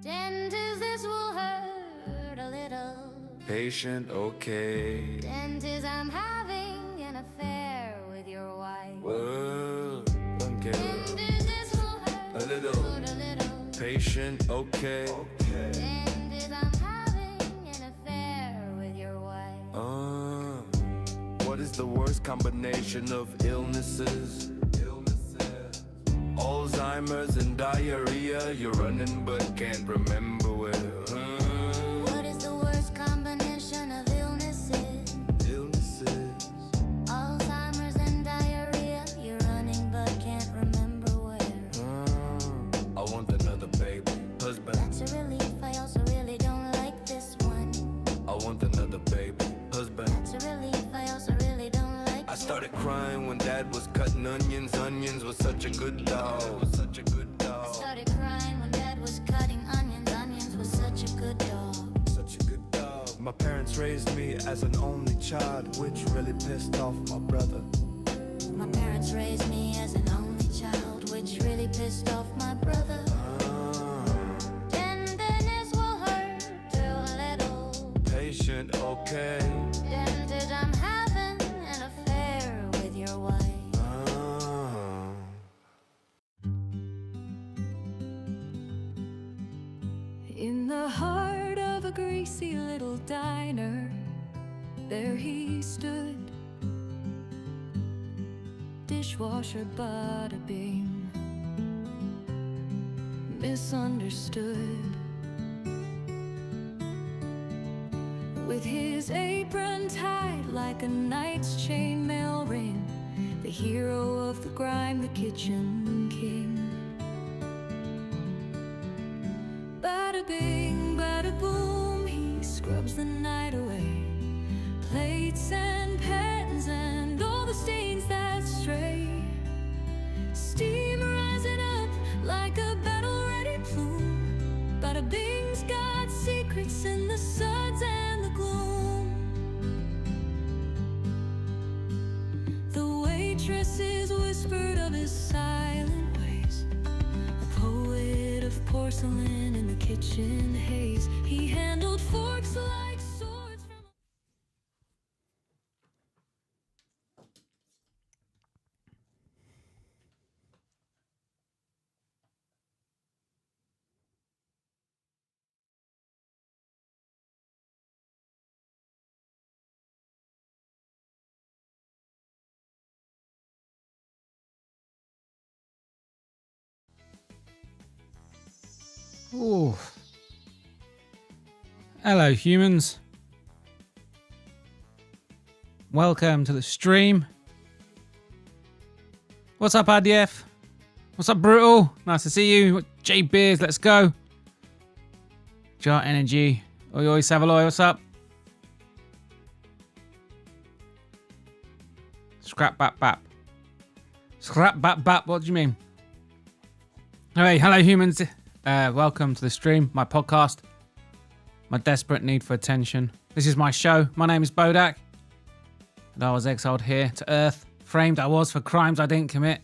Dentist, this will hurt a little. Patient, okay. Dentist, I'm having an affair with your wife. Whoa, don't get Dentist, this will hurt a little. a little. Patient, okay. Dentist, I'm having an affair with your wife. What is the worst combination of illnesses? Alzheimer's and diarrhea. You're running but can't remember where. What is the worst combination of illnesses? Alzheimer's and diarrhea. You're running but can't remember where. I want another baby. Husband. That's a relief. I also really don't like this one. I want another baby. Husband. That's a relief. I also really don't like I started crying when Dad was cutting onions. Onions was such a good dog. I started crying when Dad was cutting onions. Onions was such a good dog. My parents raised me as an only child, which really pissed off my brother. My parents raised me as an only child, which really pissed off my brother. Tenderness will hurt a little. Patient, okay. Dentist, I'm having an affair with your wife. In the heart of a greasy little diner, there he stood. Dishwasher, bada bing, misunderstood. With his apron tied like a knight's chainmail ring, the hero of the grime, the kitchen king. Bada bing, bada boom, he scrubs the night away. Plates and pans and all the stains that stray. Steam rising up like a battle-ready plume. Bada bing's got secrets in the suds and the gloom. The waitresses whispered of his silent ways. A poet of porcelain in the kitchen haze. He handled forks like swords from... Ooh. Hello, humans. Welcome to the stream. What's up, IDF? What's up, Brutal? Nice to see you. J Beers, let's go. Jar Energy. Oi, oi, Savaloy, what's up? Scrap bap bap. Scrap bap bap, what do you mean? Hey, hello, humans. Welcome to the stream, my podcast, my desperate need for attention. This is my show. My name is Bodach, and I was exiled here to Earth. Framed I was for crimes I didn't commit.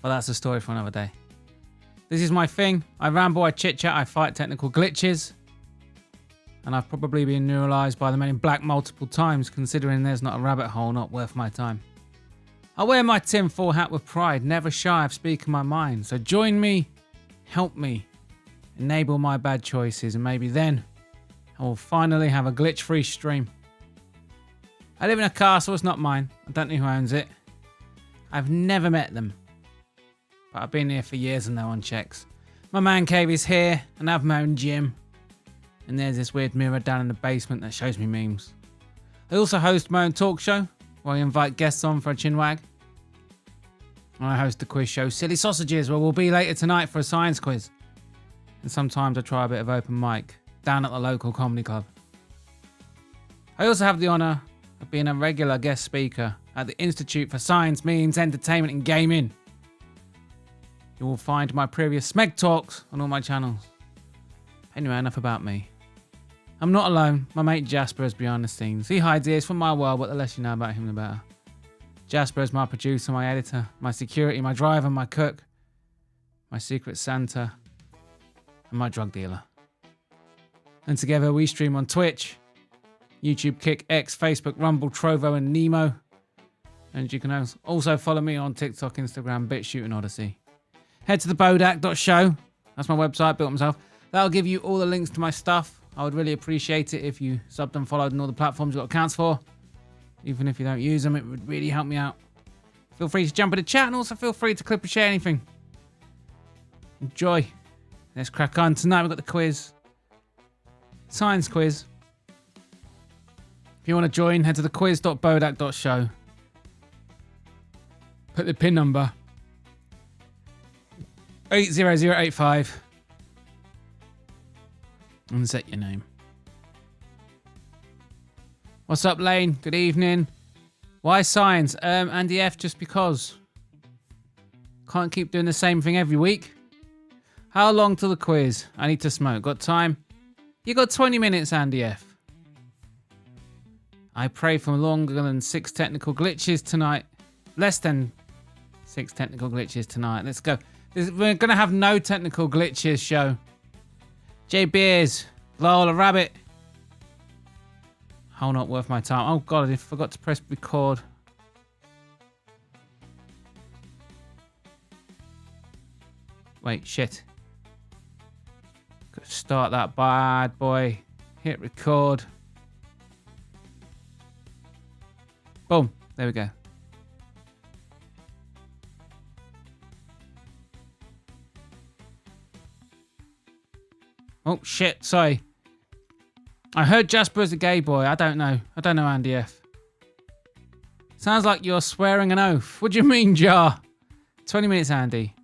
But that's a story for another day. This is my thing. I ramble, I chit-chat, I fight technical glitches. And I've probably been neuralized by the Men in Black multiple times, considering there's not a rabbit hole not worth my time. I wear my tinfoil hat with pride, never shy of speaking my mind. So join me, help me, enable my bad choices, and maybe then I will finally have a glitch-free stream. I live in a castle, it's not mine. I don't know who owns it. I've never met them. But I've been here for years and no one checks. My man cave is here, and I have my own gym. And there's this weird mirror down in the basement that shows me memes. I also host my own talk show, where I invite guests on for a chinwag. And I host a quiz show, Silly Sausages, where we'll be later tonight for a science quiz. And sometimes I try a bit of open mic, down at the local comedy club. I also have the honour of being a regular guest speaker at the Institute for Science, Memes, Entertainment and Gaming. You will find my previous Smeg talks on all my channels. Anyway, enough about me. I'm not alone. My mate Jasper is behind the scenes. He hides ears from my world, but the less you know about him, the better. Jasper is my producer, my editor, my security, my driver, my cook, my secret Santa. and my drug dealer. And together we stream on Twitch, YouTube, Kick, X, Facebook, Rumble, Trovo, and Nemo. And you can also follow me on TikTok, Instagram, BitChute, and Odyssey. Head to the Bodach Show. That's my website, built myself. That'll give you all the links to my stuff. I would really appreciate it if you subbed and followed on all the platforms you've got accounts for. Even if you don't use them, it would really help me out. Feel free to jump in the chat and also feel free to clip or share anything. Enjoy. Let's crack on. Tonight we've got the quiz. Science quiz. If you want to join, head to the quiz.bodach.show. Put the pin number 80085 and set your name. What's up, Lane? Good evening. Why science? Andy F, just because. Can't keep doing the same thing every week. How long till the quiz? I need to smoke. Got time? You got 20 minutes, Andy F. I pray for longer than 6 technical glitches tonight. Less than 6 technical glitches tonight. Let's go. We're going to have no technical glitches show. J Beers. Lola Rabbit. How not worth my time. Oh god, I forgot to press record. Wait, shit. Gotta start that bad boy. Hit record. Boom. There we go. Oh shit, sorry. I heard Jasper is a gay boy. I don't know. I don't know, Andy F. Sounds like you're swearing an oath. What do you mean, Jar? 20 minutes, Andy.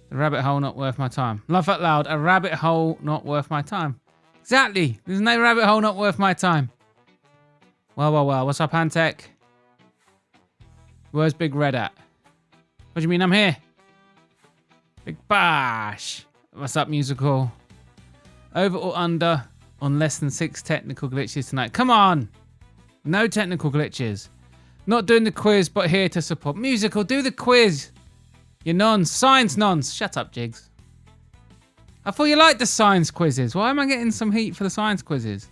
The rabbit hole not worth my time. Laugh out loud. A rabbit hole not worth my time. Exactly. There's no rabbit hole not worth my time. Well. What's up, Antec? Where's Big Red at? What do you mean I'm here? Big Bash. What's up, musical? Over or under on less than 6 technical glitches tonight. Come on. No technical glitches. Not doing the quiz, but here to support. Musical, do the quiz. You nons. Science nons. Shut up, Jigs. I thought you liked the science quizzes. Why am I getting some heat for the science quizzes?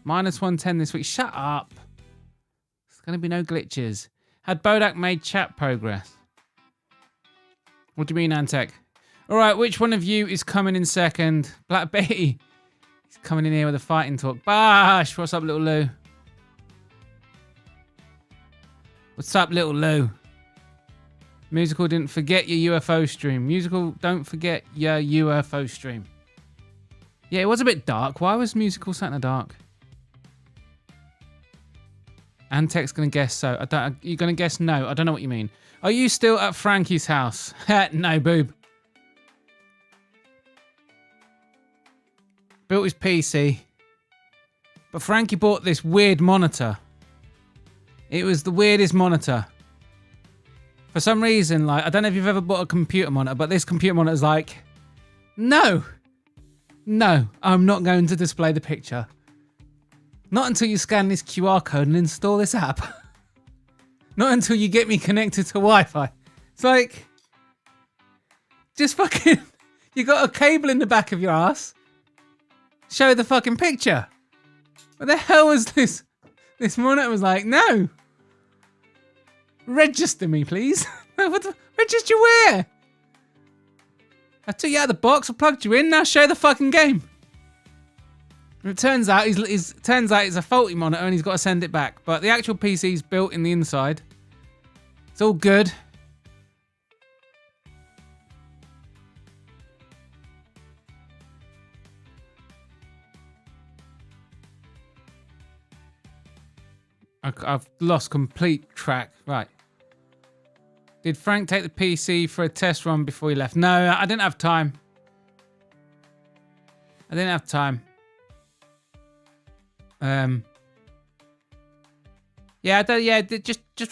Minus 110 this week. Shut up. There's going to be no glitches. Had Bodach made chat progress? What do you mean, Antec? All right, which one of you is coming in second? Black Betty. He's coming in here with a fighting talk. Bash. What's up, little Lou? What's up, little Lou? Musical didn't forget your UFO stream. Musical, don't forget your UFO stream. Yeah, it was a bit dark. Why was Musical sat in the dark? Antec's going to guess so. You're going to guess no. I don't know what you mean. Are you still at Frankie's house? No, boob. Built his PC. But Frankie bought this weird monitor. It was the weirdest monitor. For some reason, like, I don't know if you've ever bought a computer monitor, but this computer monitor is like, no, I'm not going to display the picture. Not until you scan this QR code and install this app. Not until you get me connected to Wi-Fi. It's like, just fucking, you got a cable in the back of your ass. Show the fucking picture. What the hell was this? This monitor was like, no. Register me, please. Register where? I took you out of the box, I plugged you in, now show the fucking game. And it turns out it's a faulty monitor and he's got to send it back. But the actual PC's built in the inside. It's all good. I've lost complete track. Right. Did Frank take the PC for a test run before he left? No, I didn't have time. Just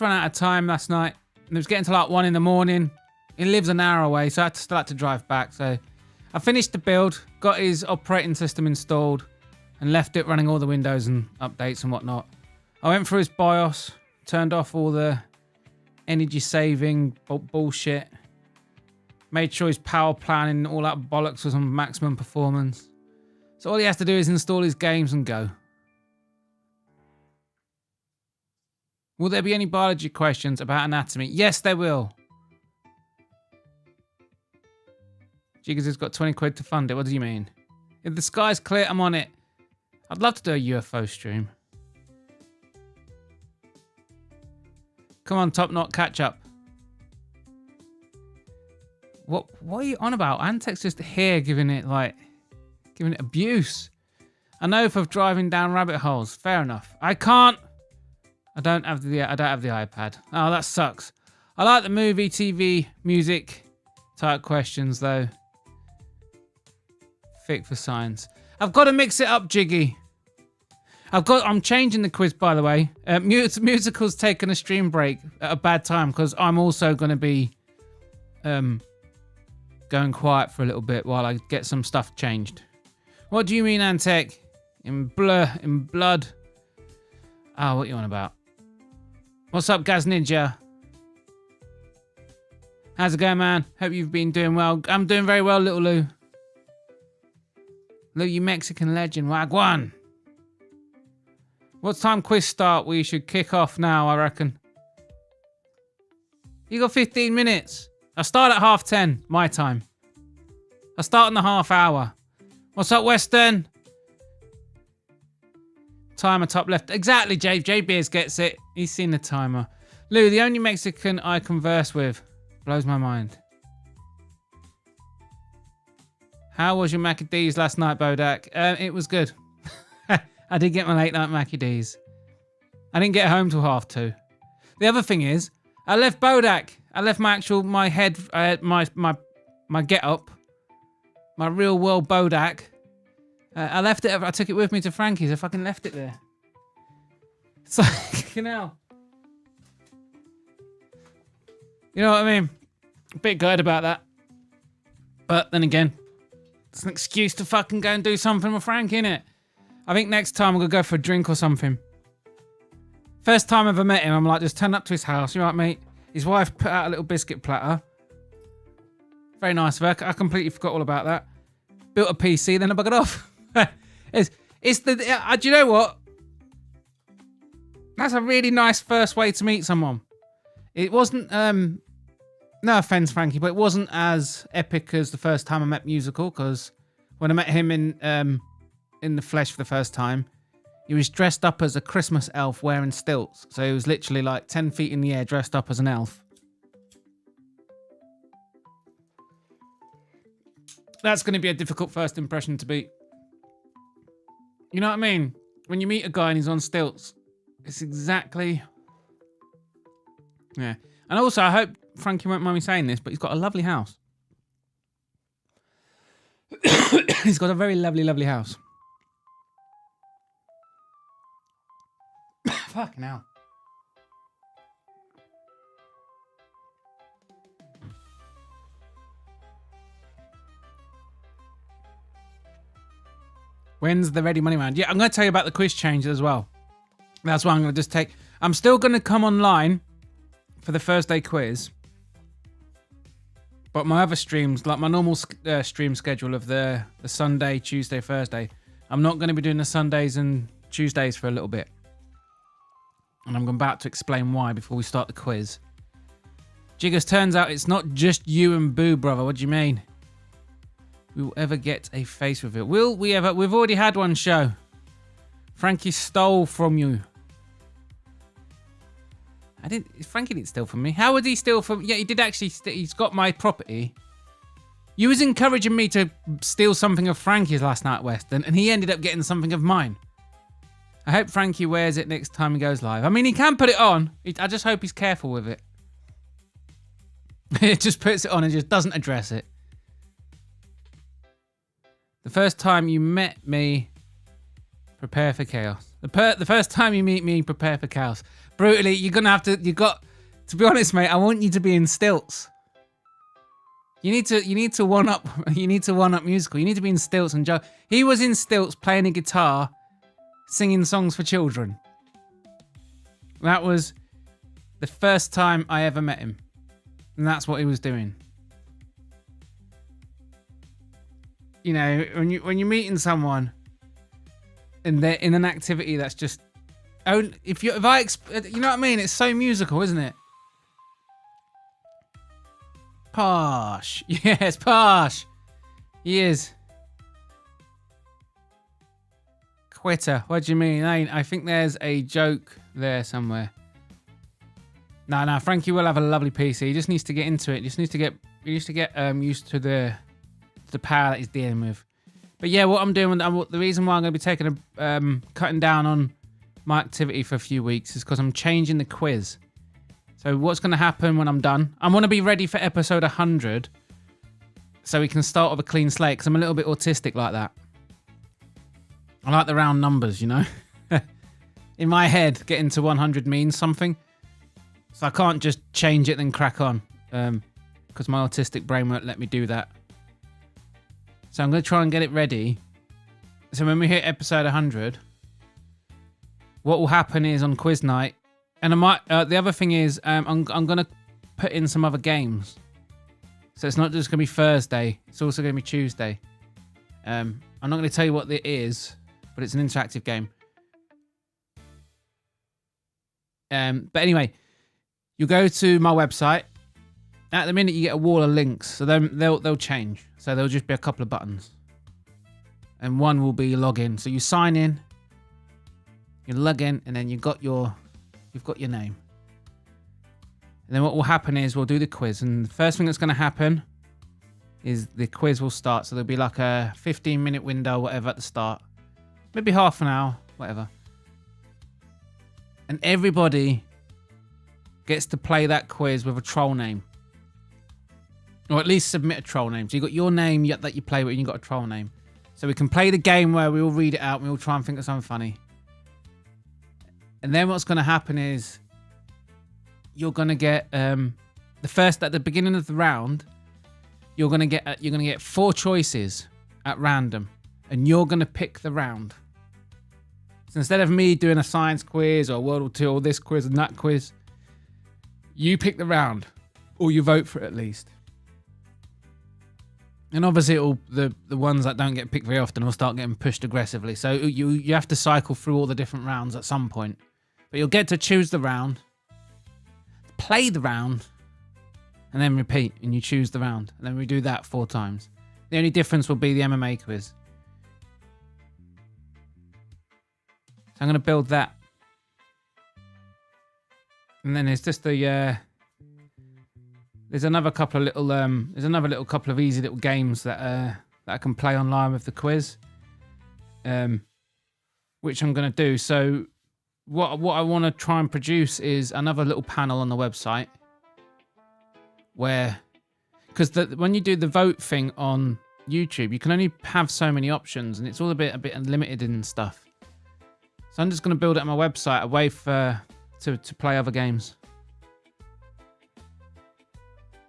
ran out of time last night. And it was getting to like 1 in the morning. He lives an hour away, so I had to start to drive back. So I finished the build, got his operating system installed, and left it running all the windows and updates and whatnot. I went through his BIOS, turned off all the energy saving bullshit. Made sure his power planning, all that bollocks was on maximum performance. So all he has to do is install his games and go. Will there be any biology questions about anatomy? Yes, there will. Jiggers has got 20 quid to fund it. What do you mean? If the sky's clear, I'm on it. I'd love to do a UFO stream. Come on, Top Knot, catch up. What are you on about? Antec's just here giving it abuse. I know for driving down rabbit holes. Fair enough. I don't have the iPad. Oh, that sucks. I like the movie, TV, music type questions though. Fit for science. I've got to mix it up, Jiggy. I'm changing the quiz, by the way. Musical's taking a stream break at a bad time because I'm also going to be going quiet for a little bit while I get some stuff changed. What do you mean, Antec? In blood. Oh, what you on about? What's up, Gaz Ninja? How's it going, man? Hope you've been doing well. I'm doing very well, little Lou. Lou, you Mexican legend. Wagwan. What time quiz start? We should kick off now, I reckon. You got 15 minutes. I start at 10:30, my time. I start in the half hour. What's up, Western? Timer top left. Exactly, Jay. Jay Beers gets it. He's seen the timer. Lou, the only Mexican I converse with. Blows my mind. How was your Mackie D's last night, Bodach? It was good. I did get my late night Mackie D's. I didn't get home till 2:30. The other thing is, I left Bodach. I left my head, my get up, my real world Bodach. I left it. I took it with me to Frankie's. I fucking left it there. It's like, you know what I mean? A bit gutted about that. But then again, it's an excuse to fucking go and do something with Frank, innit? I think next time I'm gonna go for a drink or something. First time I ever met him, I'm like, just turn up to his house. You right, mate? His wife put out a little biscuit platter. Very nice of her. I completely forgot all about that. Built a PC, then I buggered off. Do you know what? That's a really nice first way to meet someone. It wasn't, no offense, Frankie, but it wasn't as epic as the first time I met Musical, because when I met him in the flesh for the first time, he was dressed up as a Christmas elf wearing stilts. So he was literally like 10 feet in the air dressed up as an elf. That's going to be a difficult first impression to beat. You know what I mean? When you meet a guy and he's on stilts, it's exactly... Yeah. And also, I hope Frankie won't mind me saying this, but he's got a lovely house. He's got a very lovely, lovely house. Fucking hell. When's the ready money round? Yeah, I'm going to tell you about the quiz changes as well. That's why I'm going to just take... I'm still going to come online for the Thursday quiz. But my other streams, like my normal stream schedule of the Sunday, Tuesday, Thursday, I'm not going to be doing the Sundays and Tuesdays for a little bit. And I'm about to explain why before we start the quiz. Jiggers, turns out it's not just you and Boo, brother. What do you mean? We will ever get a face reveal. Will we ever? We've already had one show. Frankie stole from you. Frankie didn't steal from me. How would he steal from... Yeah, he did actually... He's got my property. You was encouraging me to steal something of Frankie's last night, Weston, and he ended up getting something of mine. I hope Frankie wears it next time he goes live. I mean, he can put it on. I just hope he's careful with it. It just puts it on and just doesn't address it. The first time you met me, prepare for chaos. The first time you meet me, prepare for chaos. Brutally, you're gonna have to. To be honest, mate. I want you to be in stilts. You need to one up. You need to one up Musical. You need to be in stilts and Joe. He was in stilts playing a guitar, singing songs for children. That was the first time I ever met him, and that's what he was doing. you know, when you're meeting someone and they're in an activity that's just, you know what I mean? It's so musical, isn't it? Posh. Yes, Posh. He is. Quitter. What do you mean? I think there's a joke there somewhere. No, Frankie will have a lovely PC. He just needs to get into it. He needs to get used to the power that he's dealing with. But yeah, what I'm doing, the reason why I'm going to be taking cutting down on my activity for a few weeks is because I'm changing the quiz. So what's going to happen when I'm done? I want to be ready for episode 100 so we can start with a clean slate, because I'm a little bit autistic like that. I like the round numbers, you know. In my head, getting to 100 means something. So I can't just change it then crack on, because my autistic brain won't let me do that. So I'm going to try and get it ready. So when we hit episode 100, what will happen is on quiz night, and I might. The other thing is, I'm going to put in some other games. So it's not just going to be Thursday; it's also going to be Tuesday. I'm not going to tell you what it is, but it's an interactive game. But anyway, you go to my website. At the minute, you get a wall of links, so then they'll change. So there'll just be a couple of buttons, and one will be login. So you sign in, you log in, and then you've got your name. And then what will happen is we'll do the quiz, and the first thing that's going to happen is the quiz will start. So there'll be like a 15-minute window, whatever, at the start, maybe half an hour, whatever. And everybody gets to play that quiz with a troll name. Or at least submit a troll name. So you've got your name that you play with, and you've got a troll name. So we can play the game where we all read it out and we all try and think of something funny. And then what's going to happen is you're going to get at the beginning of the round, you're going to get 4 choices at random, and you're going to pick the round. So instead of me doing a science quiz or World War II or this quiz and that quiz, you pick the round, or you vote for it at least. And obviously, the ones that don't get picked very often will start getting pushed aggressively. So you have to cycle through all the different rounds at some point. But you'll get to choose the round, play the round, and then repeat. And you choose the round. And then we do that 4 times. The only difference will be the MMA quiz. So I'm going to build that. And then there's just the... There's another couple of little, couple of easy little games that I can play online with the quiz, which I'm going to do. So what I want to try and produce is another little panel on the website where, because when you do the vote thing on YouTube, you can only have so many options, and it's all a bit limited in stuff. So I'm just going to build it on my website a way to play other games.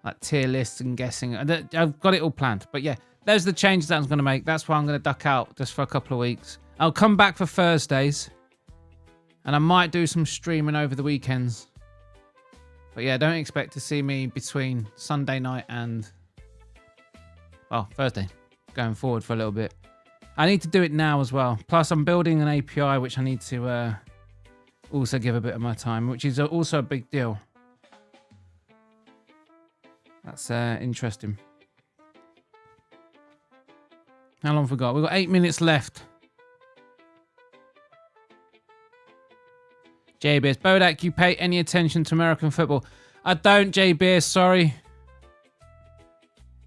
Like tier lists and guessing. I've got it all planned. But yeah, those are the changes that I'm going to make. That's why I'm going to duck out just for a couple of weeks. I'll come back for Thursdays. And I might do some streaming over the weekends. But yeah, don't expect to see me between Sunday night and, well, Thursday. Going forward for a little bit. I need to do it now as well. Plus, I'm building an API, which I need to also give a bit of my time, which is also a big deal. That's interesting. How long have we got? We've got 8 minutes left. JBS. Bodach, you pay any attention to American football? I don't, JBS, sorry.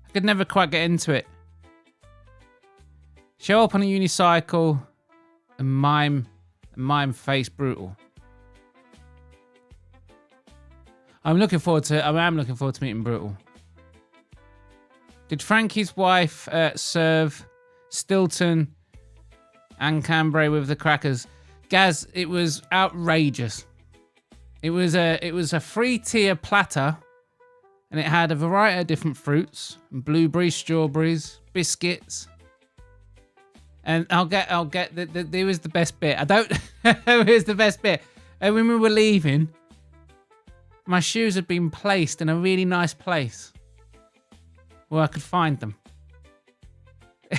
I could never quite get into it. Show up on a unicycle and mime face brutal. I am looking forward to meeting Brutal. Did Frankie's wife serve Stilton and Cambrai with the crackers? Gaz, it was outrageous. It was a 3-tier platter, and it had a variety of different fruits: blueberries, strawberries, biscuits. And I'll get there was the best bit. I don't. Here's the best bit. And when we were leaving, my shoes had been placed in a really nice place where I could find them.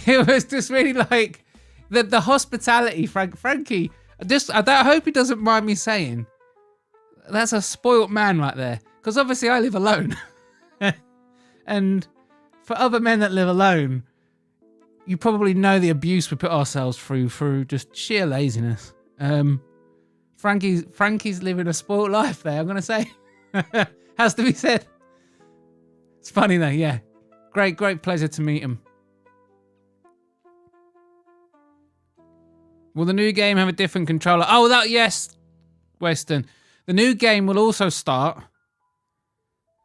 It was just really like the hospitality, Frankie. I hope he doesn't mind me saying that's a spoilt man right there. Because obviously I live alone, and for other men that live alone, you probably know the abuse we put ourselves through just sheer laziness. Frankie's living a spoilt life there, I'm gonna say. Has to be said. It's funny though, yeah. Great pleasure to meet him. Will the new game have a different controller? Oh, yes, Weston. The new game will also start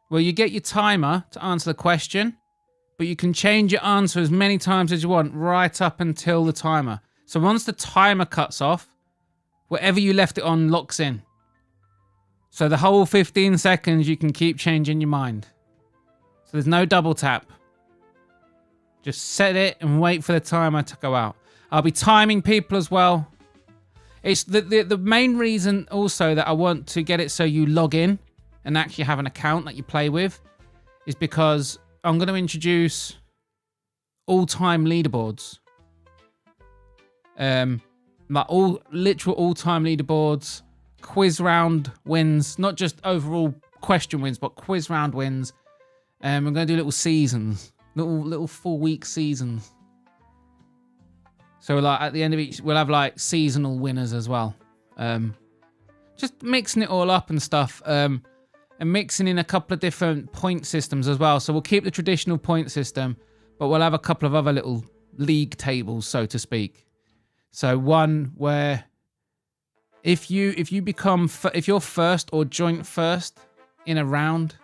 where you get your timer to answer the question, but you can change your answer as many times as you want right up until the timer. So once the timer cuts off, whatever you left it on locks in. So the whole 15 seconds you can keep changing your mind. So there's no double tap. Just set it and wait for the timer to go out. I'll be timing people as well. It's the main reason also that I want to get it so you log in and actually have an account that you play with is because I'm going to introduce all-time leaderboards. Like literal all-time leaderboards, quiz round wins, not just overall question wins, but quiz round wins. We're going to do little seasons, little 4-week seasons. So like at the end of each, we'll have like seasonal winners as well. Just mixing it all up and stuff. And mixing in a couple of different point systems as well. So we'll keep the traditional point system, but we'll have a couple of other little league tables, so to speak. So one where if you're first or joint first in a round,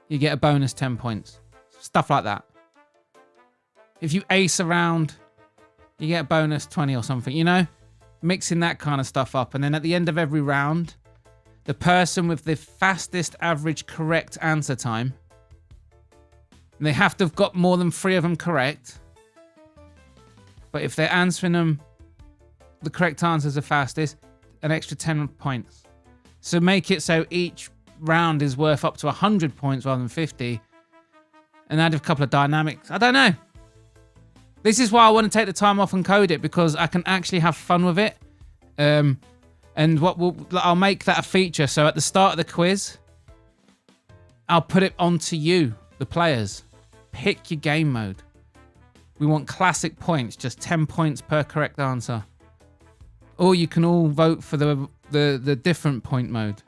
you get a bonus 10 points. Stuff like that. If you ace a round, you get a bonus 20 or something, you know? Mixing that kind of stuff up. And then at the end of every round, the person with the fastest average correct answer time, and they have to have got more than 3 of them correct. But if they're answering them, the correct answers are fastest, an extra 10 points. So make it so each round is worth up to 100 points rather than 50. And add a couple of dynamics. I don't know. This is why I want to take the time off and code it, because I can actually have fun with it. And I'll make that a feature. So at the start of the quiz, I'll put it onto you, the players. Pick your game mode. We want classic points, just 10 points per correct answer. Or you can all vote for the different point mode.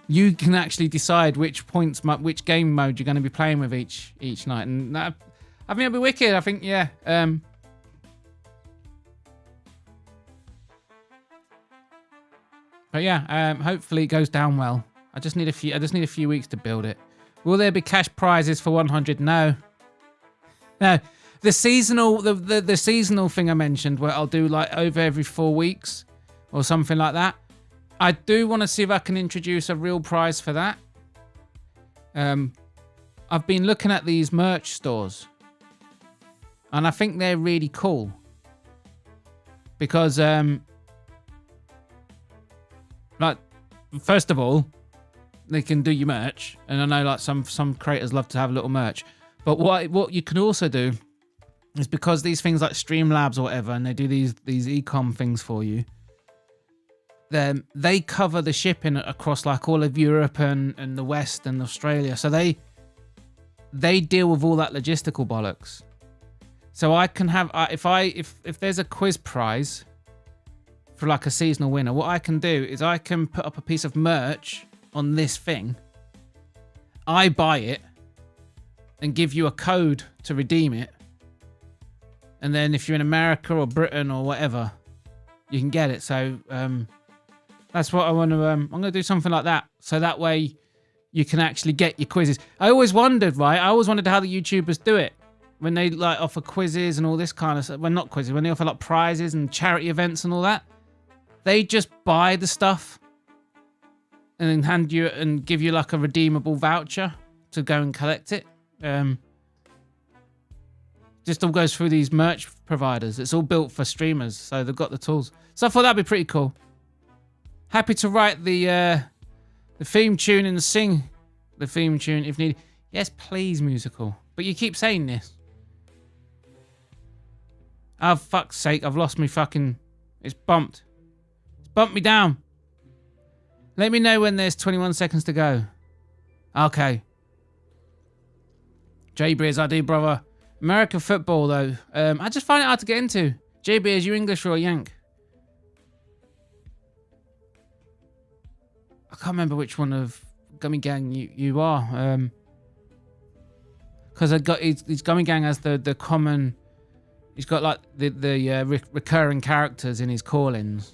You can actually decide which game mode you're going to be playing with each night, and that, I think it'll be wicked. I think, yeah. But yeah, hopefully it goes down well. I just need a few weeks to build it. Will there be cash prizes for 100? No. No. The seasonal the seasonal thing I mentioned, where I'll do like over every 4 weeks or something like that. I do want to see if I can introduce a real prize for that. I've been looking at these merch stores, and I think they're really cool because, like, first of all, they can do your merch, and I know like some creators love to have a little merch. But what you can also do is, because these things like Streamlabs or whatever, and they do these e-com things for you, then they cover the shipping across like all of Europe and the West and Australia. So they deal with all that logistical bollocks. So I can have if there's a quiz prize for like a seasonal winner, what I can do is I can put up a piece of merch on this thing. I buy it and give you a code to redeem it. And then if you're in America or Britain or whatever, you can get it. So that's what I want to... I'm going to do something like that. So that way you can actually get your quizzes. I always wondered, right? I always wondered how the YouTubers do it. When they like offer quizzes and all this kind of stuff. Well, not quizzes. When they offer like prizes and charity events and all that. They just buy the stuff and then hand you and give you like a redeemable voucher to go and collect it. Just all goes through these merch providers. It's all built for streamers, so they've got the tools. So I thought that'd be pretty cool. Happy to write the theme tune and sing the theme tune if needed. Yes, please, musical. But you keep saying this. Oh, fuck's sake. I've lost me fucking... It's bumped. It's bumped me down. Let me know when there's 21 seconds to go. Okay. J-Beers, I do, brother. American football, though. I just find it hard to get into. J-Beers, you English or a Yank? I can't remember which one of Gummy Gang you are. Because his Gummy Gang has the common... He's got like the recurring characters in his call-ins.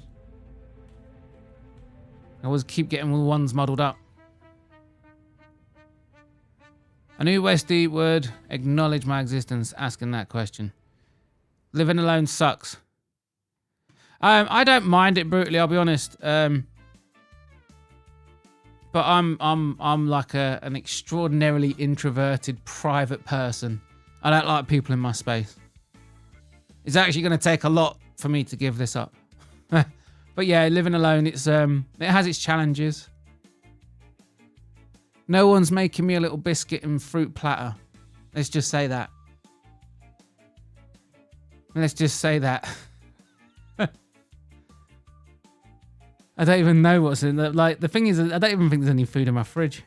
I always keep getting all the ones muddled up. I knew Westy would acknowledge my existence asking that question. Living alone sucks. I don't mind it brutally, I'll be honest. But I'm like an extraordinarily introverted private person. I don't like people in my space. It's actually going to take a lot for me to give this up. But yeah, living alone, it has its challenges. No one's making me a little biscuit and fruit platter. Let's just say that. Let's just say that. I don't even know what's in there. Like, the thing is, I don't even think there's any food in my fridge.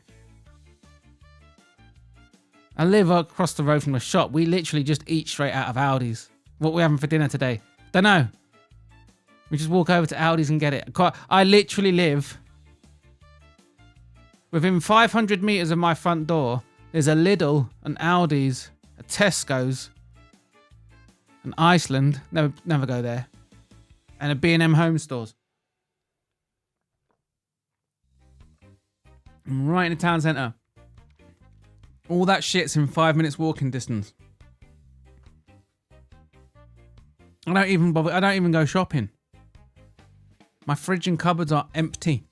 I live across the road from the shop. We literally just eat straight out of Aldi's. What we having for dinner today? Don't know. We just walk over to Aldi's and get it. I literally live within 500 meters of my front door. There's a Lidl, an Aldi's, a Tesco's, an Iceland. Never go there. And a B&M Home Stores. I'm right in the town centre. All that shit's in 5 minutes walking distance. I don't even bother. I don't even go shopping. My fridge and cupboards are empty.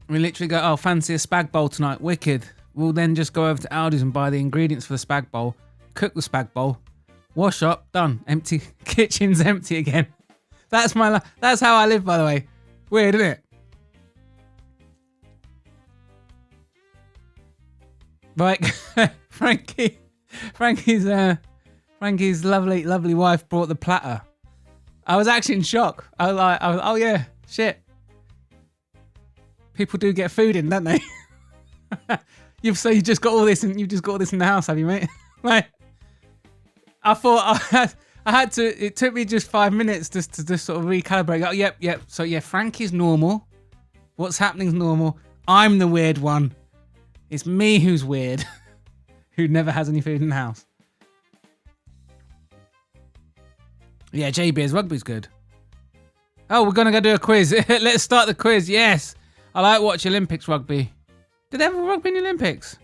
We literally go, oh, fancy a spag bowl tonight. Wicked. We'll then just go over to Aldi's and buy the ingredients for the spag bowl. Cook the spag bowl. Wash up. Done. Empty. Kitchen's empty again. That's my life. That's how I live, by the way. Weird, isn't it? Right. Frankie's lovely wife brought the platter. I was actually in shock. I was oh yeah, shit. People do get food in, don't they? You just got all this in the house, have you, mate? Like, I thought I had to. It took me just 5 minutes just to just sort of recalibrate. Oh, yep. So yeah, Frankie's normal. What's happening is normal. I'm the weird one. It's me who's weird, who never has any food in the house. Yeah, J-Beers, rugby's good. Oh, we're going to go do a quiz. Let's start the quiz. Yes. I like watching Olympics rugby. Did they have a rugby in the Olympics?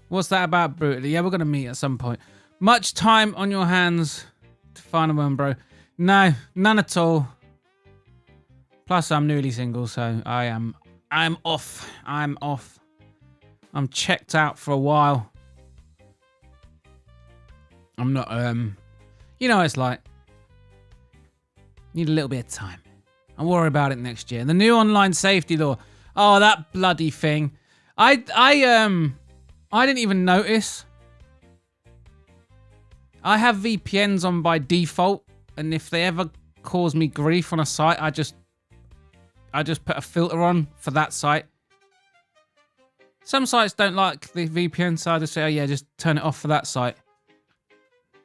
What's that about, brutally? Yeah, we're going to meet at some point. Much time on your hands to find a woman, bro. No, none at all. Plus, I'm newly single, so I'm off. I'm off. I'm checked out for a while. I'm not, you know what it's like. Need a little bit of time. I'll worry about it next year. The new online safety law. Oh, that bloody thing. I didn't even notice. I have VPNs on by default, and if they ever cause me grief on a site, I just put a filter on for that site. Some sites don't like the VPN, so I just say, oh yeah, just turn it off for that site.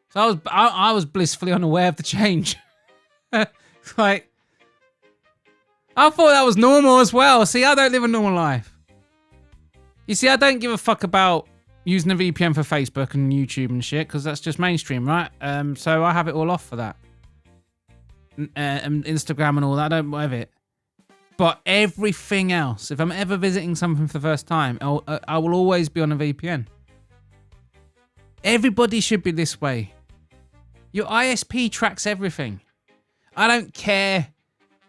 So I was blissfully unaware of the change. Like, I thought that was normal as well. See, I don't live a normal life. You see, I don't give a fuck about using a VPN for Facebook and YouTube and shit, because that's just mainstream, right? So I have it all off for that. And Instagram and all that, I don't have it. But everything else, if I'm ever visiting something for the first time, I will always be on a VPN. Everybody should be this way. Your ISP tracks everything. I don't care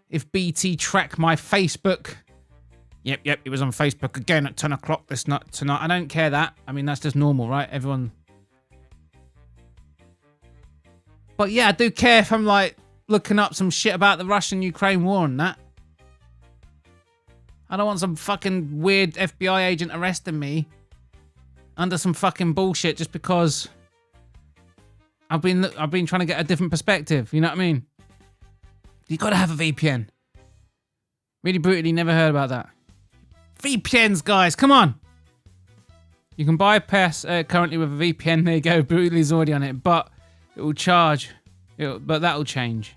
if BT track my Facebook. Yep, it was on Facebook again at 10 o'clock tonight. I don't care that. I mean, that's just normal, right? Everyone. But yeah, I do care if I'm like looking up some shit about the Russian-Ukraine war and that. I don't want some fucking weird FBI agent arresting me under some fucking bullshit just because I've been trying to get a different perspective. You know what I mean? You got to have a VPN. Really brutally, never heard about that. VPNs, guys, come on. You can bypass currently with a VPN. There you go. Brutally already on it, but it will charge. But that will change.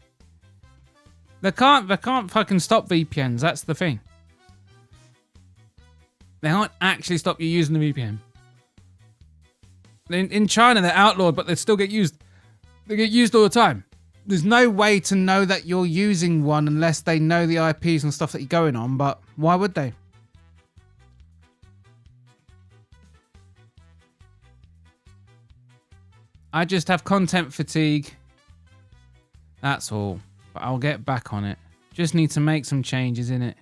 They can't fucking stop VPNs. That's the thing. They can't actually stop you using the VPN. In China, they're outlawed, but they still get used. They get used all the time. There's no way to know that you're using one unless they know the IPs and stuff that you're going on, but why would they? I just have content fatigue. That's all. But I'll get back on it. Just need to make some changes in it.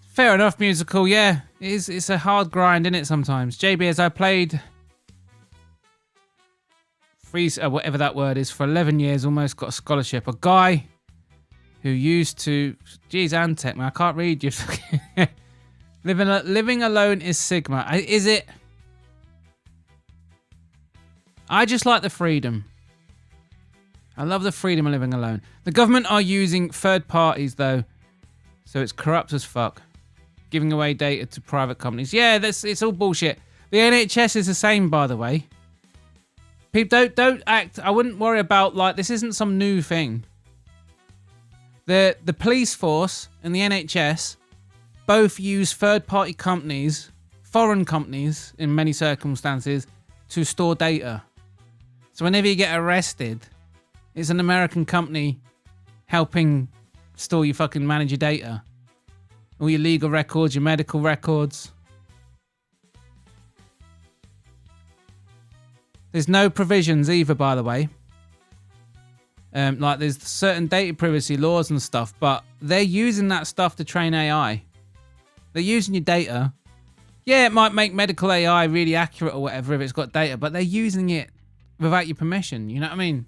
Fair enough, musical. Yeah, it's a hard grind, isn't it, sometimes? JB, as I played whatever that word is, for 11 years, almost got a scholarship. A guy who used to... Geez, Antec, man, I can't read you. Living alone is Sigma. Is it? I just like the freedom. I love the freedom of living alone. The government are using third parties, though, so it's corrupt as fuck. Giving away data to private companies. Yeah, it's all bullshit. The NHS is the same, by the way. People don't act. I wouldn't worry about, like, this isn't some new thing. The police force and the NHS both use third-party companies, foreign companies in many circumstances, to store data. So whenever you get arrested, it's an American company helping store your fucking manage your data. All your legal records, your medical records. There's no provisions either, by the way. Like there's certain data privacy laws and stuff, but they're using that stuff to train AI. They're using your data. Yeah, it might make medical AI really accurate or whatever if it's got data, but they're using it without your permission. You know what I mean?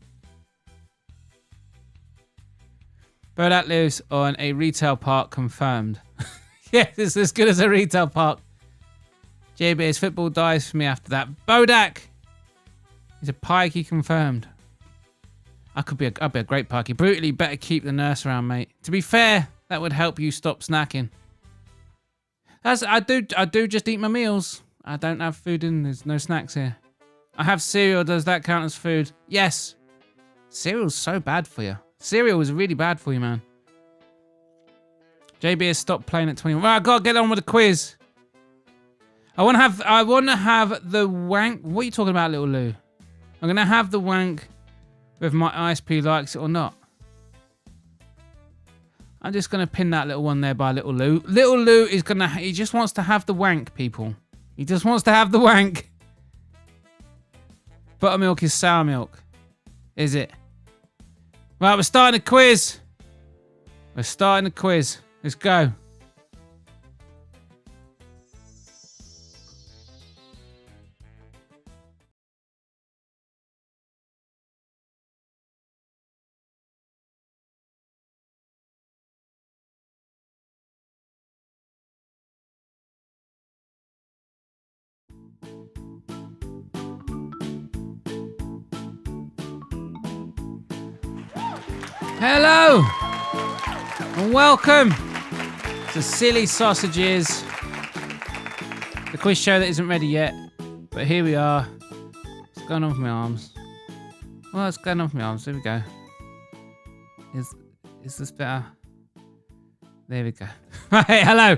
Bodach lives on a retail park, confirmed. Yes, it's as good as a retail park. JB's football dies for me after that. Bodach! He's a pikey, confirmed. I'd be a great pikey. Brutally, better keep the nurse around, mate. To be fair, that would help you stop snacking. I do just eat my meals. I don't have food in. There's no snacks here. I have cereal. Does that count as food? Yes. Cereal's so bad for you. Cereal is really bad for you, man. JB has stopped playing at 21. Well, I gotta get on with the quiz. I want to have the wank. What are you talking about, little Lou? I'm gonna have the wank whether my ISP likes it or not. I'm just gonna pin that little one there by little Lou. Little Lou is gonna. He just wants to have the wank, people. He just wants to have the wank. Buttermilk is sour milk, is it? Right, we're starting a quiz. We're starting a quiz. Let's go. Hello and welcome to Silly Sausages, the quiz show that isn't ready yet, but here we are. What's going on with my arms? Well, what's going on with my arms? There we go. Is this better? There we go. Hey, hello.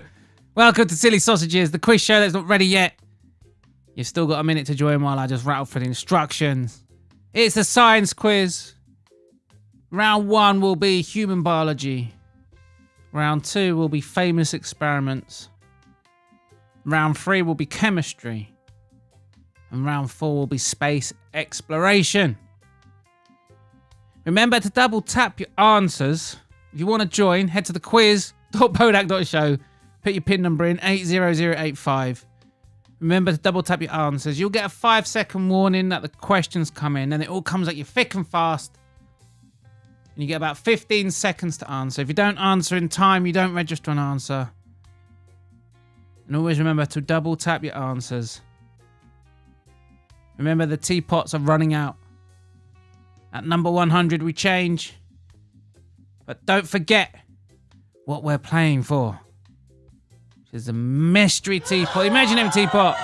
Welcome to Silly Sausages, the quiz show that's not ready yet. You've still got a minute to join while I just rattle for the instructions. It's a science quiz. Round 1 will be human biology. Round 2 will be famous experiments. Round 3 will be chemistry. And round 4 will be space exploration. Remember to double tap your answers. If you want to join, head to the quiz.bodach.show. Put your PIN number in 80085. Remember to double tap your answers. You'll get a 5-second warning that the questions come in, and it all comes at you thick and fast. And you get about 15 seconds to answer. If you don't answer in time, you don't register an answer. And always remember to double tap your answers. Remember, the teapots are running out. At number 100, we change. But don't forget what we're playing for. Which is a mystery teapot. Imagine him, teapot.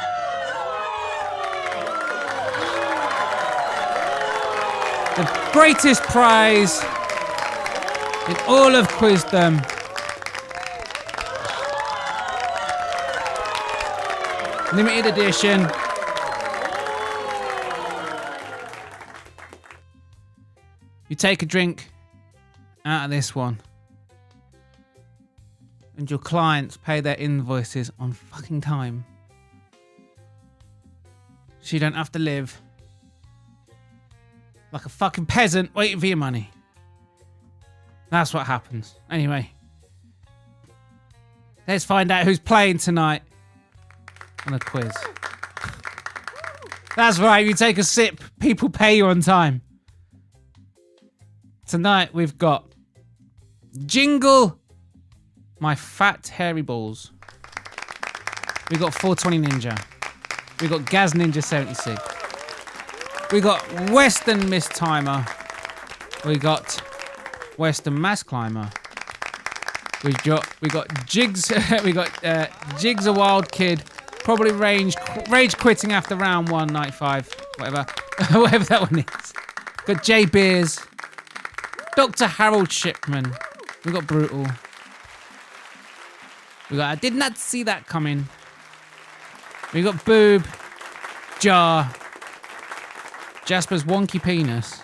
The greatest prize in all of Quizdom. Limited edition. You take a drink out of this one, and your clients pay their invoices on fucking time, so you don't have to live like a fucking peasant waiting for your money. That's what happens. Anyway, let's find out who's playing tonight on a quiz. That's right, you take a sip, people pay you on time. Tonight we've got Jingle My Fat Hairy Balls. We got 420 Ninja. We got Gaz Ninja 76. We got Western Miss Timer. We got Western Mass Climber. We got Jigs. We got Jigs a Wild Kid. Probably rage quitting after round 195. Whatever. Whatever that one is. Got J Beers. Dr. Harold Shipman. We got Brutal. We got I Did Not See That Coming. We got Boob. Jar. Jasper's Wonky Penis.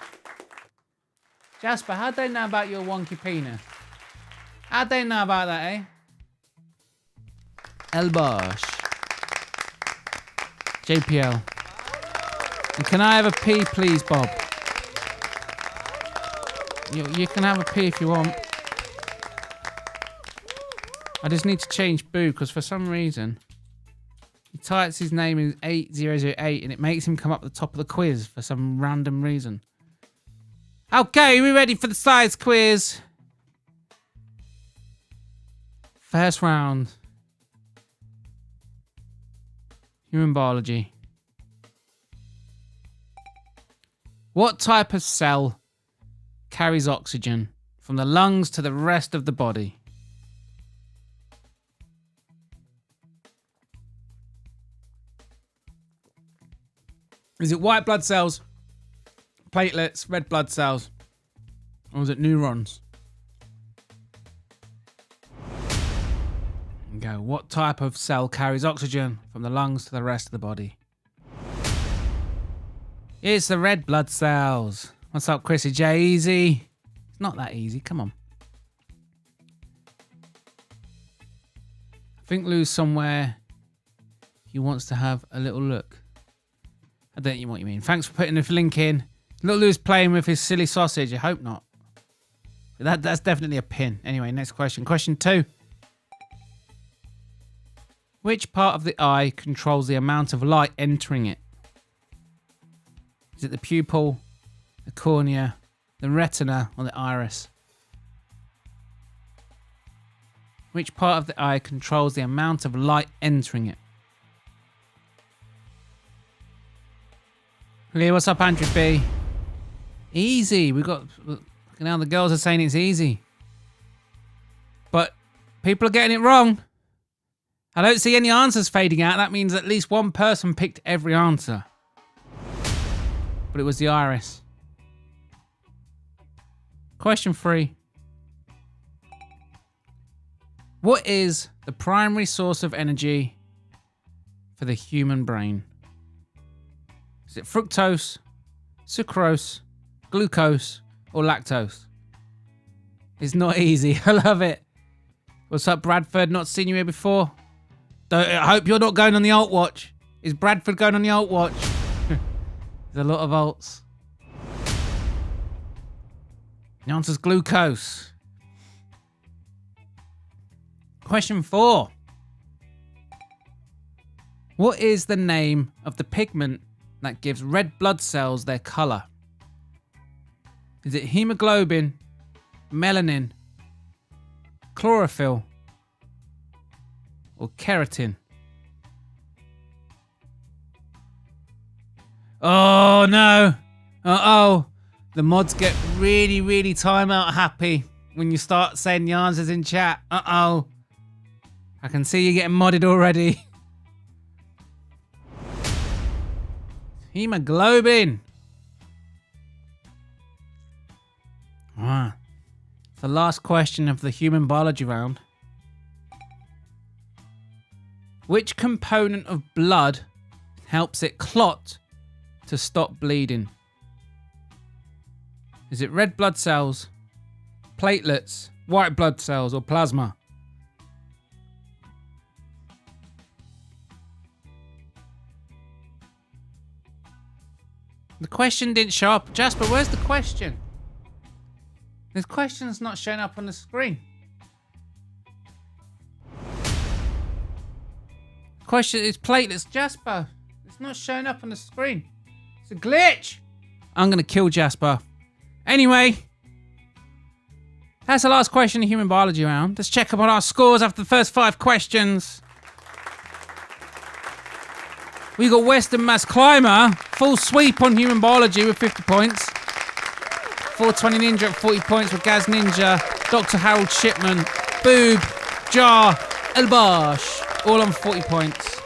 Jasper, how'd they know about your wonky penis? How'd they know about that, eh? El Bosch. JPL. And can I have a pee, please, Bob? You can have a pee if you want. I just need to change Boo, because for some reason he types his name in 8008 and it makes him come up the top of the quiz for some random reason. Okay, we ready for the science quiz? First round. Human biology. What type of cell carries oxygen from the lungs to the rest of the body? Is it white blood cells, platelets, red blood cells, or is it neurons? And go, what type of cell carries oxygen from the lungs to the rest of the body? It's the red blood cells. What's up, Chrissy J? Easy. It's not that easy. Come on. I think Lou's somewhere. He wants to have a little look. I don't know what you mean. Thanks for putting the link in. Little Lou's playing with his silly sausage. I hope not. That's definitely a pin. Anyway, next question. Question 2. Which part of the eye controls the amount of light entering it? Is it the pupil, the cornea, the retina, or the iris? Which part of the eye controls the amount of light entering it? Lee, what's up, Andrew B? Easy. Now the girls are saying it's easy. But people are getting it wrong. I don't see any answers fading out. That means at least one person picked every answer. But it was the iris. Question 3. What is the primary source of energy for the human brain? Is it fructose, sucrose, glucose, or lactose? It's not easy. I love it. What's up, Bradford? Not seen you here before. I hope you're not going on the alt watch. Is Bradford going on the alt watch? There's a lot of alts. The answer's glucose. Question 4. What is the name of the pigment that gives red blood cells their colour? Is it hemoglobin, melanin, chlorophyll, or keratin? Oh no. Uh-oh. The mods get really, really timeout happy when you start saying the answers in chat. Uh-oh. I can see you getting modded already. Hemoglobin. Ah. The last question of the human biology round. Which component of blood helps it clot to stop bleeding? Is it red blood cells, platelets, white blood cells, or plasma? The question didn't show up. Jasper, where's the question? The question's not showing up on the screen. The question is platelets. Jasper, it's not showing up on the screen. It's a glitch. I'm going to kill Jasper. Anyway, that's the last question in human biology round. Let's check up on our scores after the first 5 questions. We got Western Mass Climber, full sweep on human biology with 50 points. 420 Ninja at 40 points with Gaz Ninja, Dr. Harold Shipman, Boob, Jar, Elbosh, all on 40 points.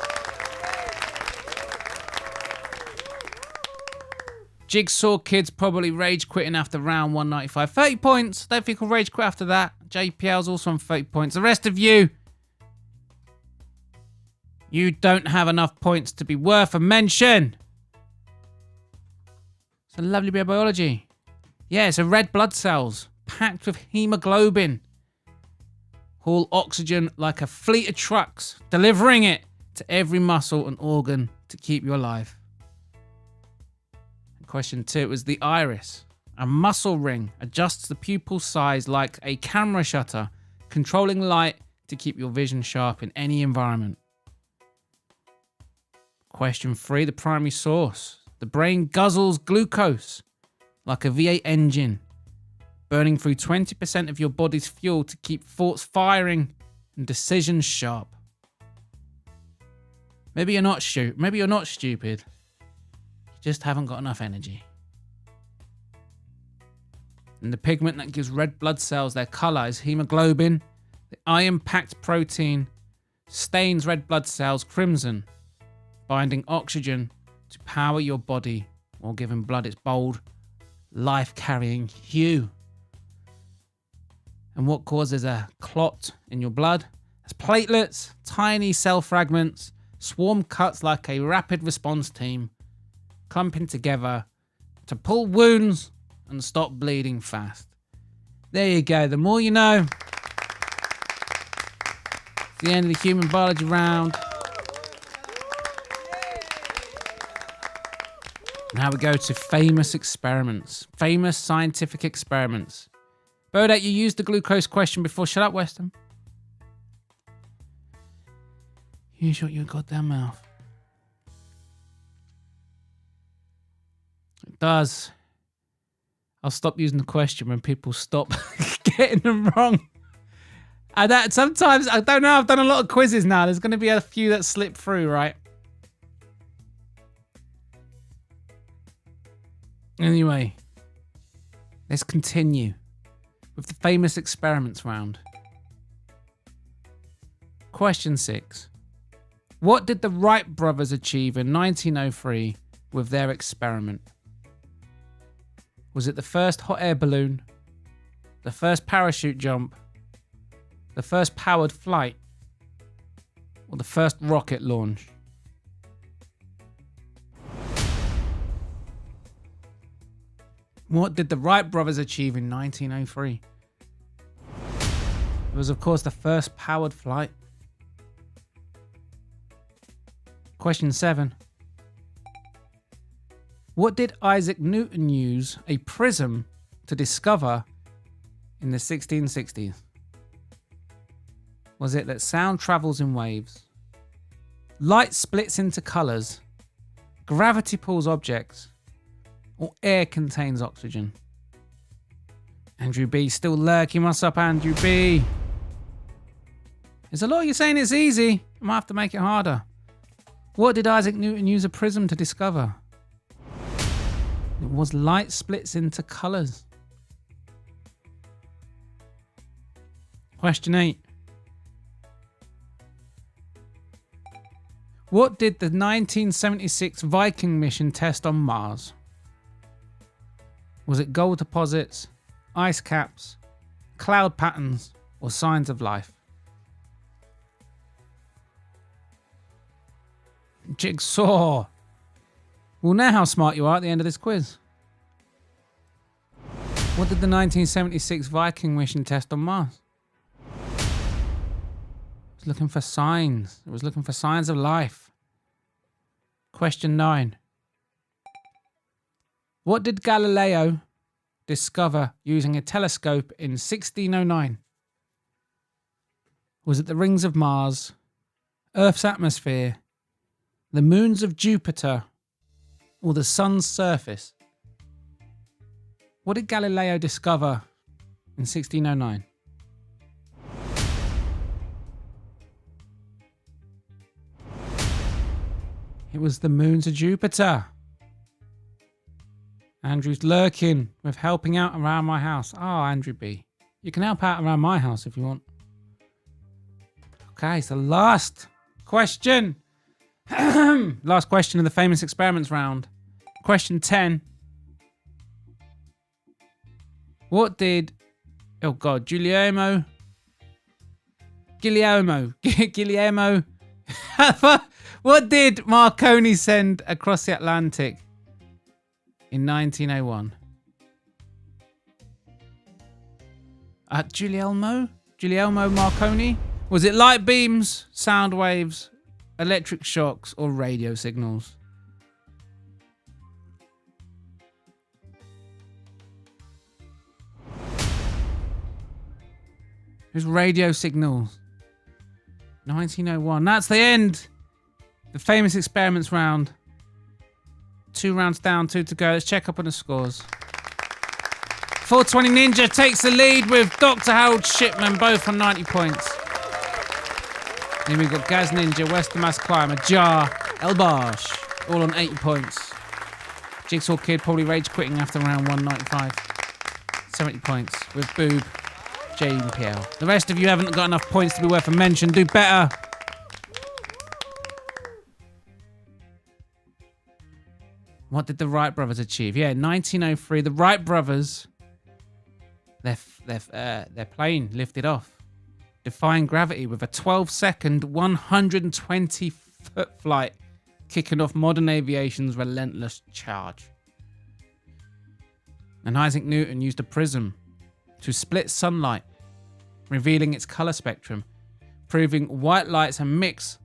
Jigsaw Kid's probably rage quitting after round 195. 30 points. Don't think he'll rage quit after that. JPL's also on 30 points. The rest of you, you don't have enough points to be worth a mention. It's a lovely bit of biology. Yeah, it's a red blood cells packed with hemoglobin. Haul oxygen like a fleet of trucks, delivering it to every muscle and organ to keep you alive. Question 2 was the iris. A muscle ring adjusts the pupil size like a camera shutter, controlling light to keep your vision sharp in any environment. Question 3, the primary source. The brain guzzles glucose like a V8 engine, burning through 20% of your body's fuel to keep thoughts firing and decisions sharp. Maybe you're not stupid. You just haven't got enough energy. And the pigment that gives red blood cells their color is hemoglobin. The iron-packed protein stains red blood cells crimson, binding oxygen to power your body while giving blood its bold, life-carrying hue. And what causes a clot in your blood? It's platelets, tiny cell fragments, swarm cuts like a rapid response team, clumping together to pull wounds and stop bleeding fast. There you go. The more you know. It's the end of the human biology round. Now we go to famous experiments. Famous scientific experiments. Bodach, you used the glucose question before. Shut up, Weston. You shut your goddamn mouth. It does. I'll stop using the question when people stop getting them wrong. Sometimes, I don't know, I've done a lot of quizzes now. There's going to be a few that slip through, right? Anyway, let's continue with the famous experiments round. Question 6. What did the Wright brothers achieve in 1903 with their experiment? Was it the first hot air balloon, the first parachute jump, the first powered flight, or the first rocket launch? What did the Wright brothers achieve in 1903? It was, of course, the first powered flight. Question 7. What did Isaac Newton use a prism to discover in the 1660s? Was it that sound travels in waves, light splits into colours, gravity pulls objects, or air contains oxygen? Andrew B still lurking. What's up, Andrew B? There's a lot of you saying it's easy. I might have to make it harder. What did Isaac Newton use a prism to discover? It was light splits into colours. Question 8. What did the 1976 Viking mission test on Mars? Was it gold deposits, ice caps, cloud patterns, or signs of life? Jigsaw. We'll know how smart you are at the end of this quiz. What did the 1976 Viking mission test on Mars? It was looking for signs. It was looking for signs of life. Question 9. What did Galileo discover using a telescope in 1609? Was it the rings of Mars, Earth's atmosphere, the moons of Jupiter, or the sun's surface? What did Galileo discover in 1609? It was the moons of Jupiter. Andrew's lurking with helping out around my house. Oh, Andrew B. You can help out around my house if you want. Okay, so last question. Last question of the famous experiments round. Question 10. What did... Oh, God. Guglielmo... What did Marconi send across the Atlantic in 1901? Guglielmo Marconi? Was it light beams, sound waves, electric shocks, or radio signals? It was radio signals. 1901. That's the end. The famous experiments round. 2 rounds down, 2 to go. Let's check up on the scores. 420 Ninja takes the lead with Dr. Harold Shipman, both on 90 points. Then we've got Gaz Ninja, Western Mass Climber, Jar, El Barsh, all on 80 points. Jigsaw Kid probably rage quitting after round 195. 70 points with Boob, J and PL. The rest of you haven't got enough points to be worth a mention. Do better. What did the Wright brothers achieve? Yeah, 1903, the Wright brothers, their plane lifted off, defying gravity with a 12-second, 120-foot flight, kicking off modern aviation's relentless charge. And Isaac Newton used a prism to split sunlight, revealing its color spectrum, proving white light's a mix,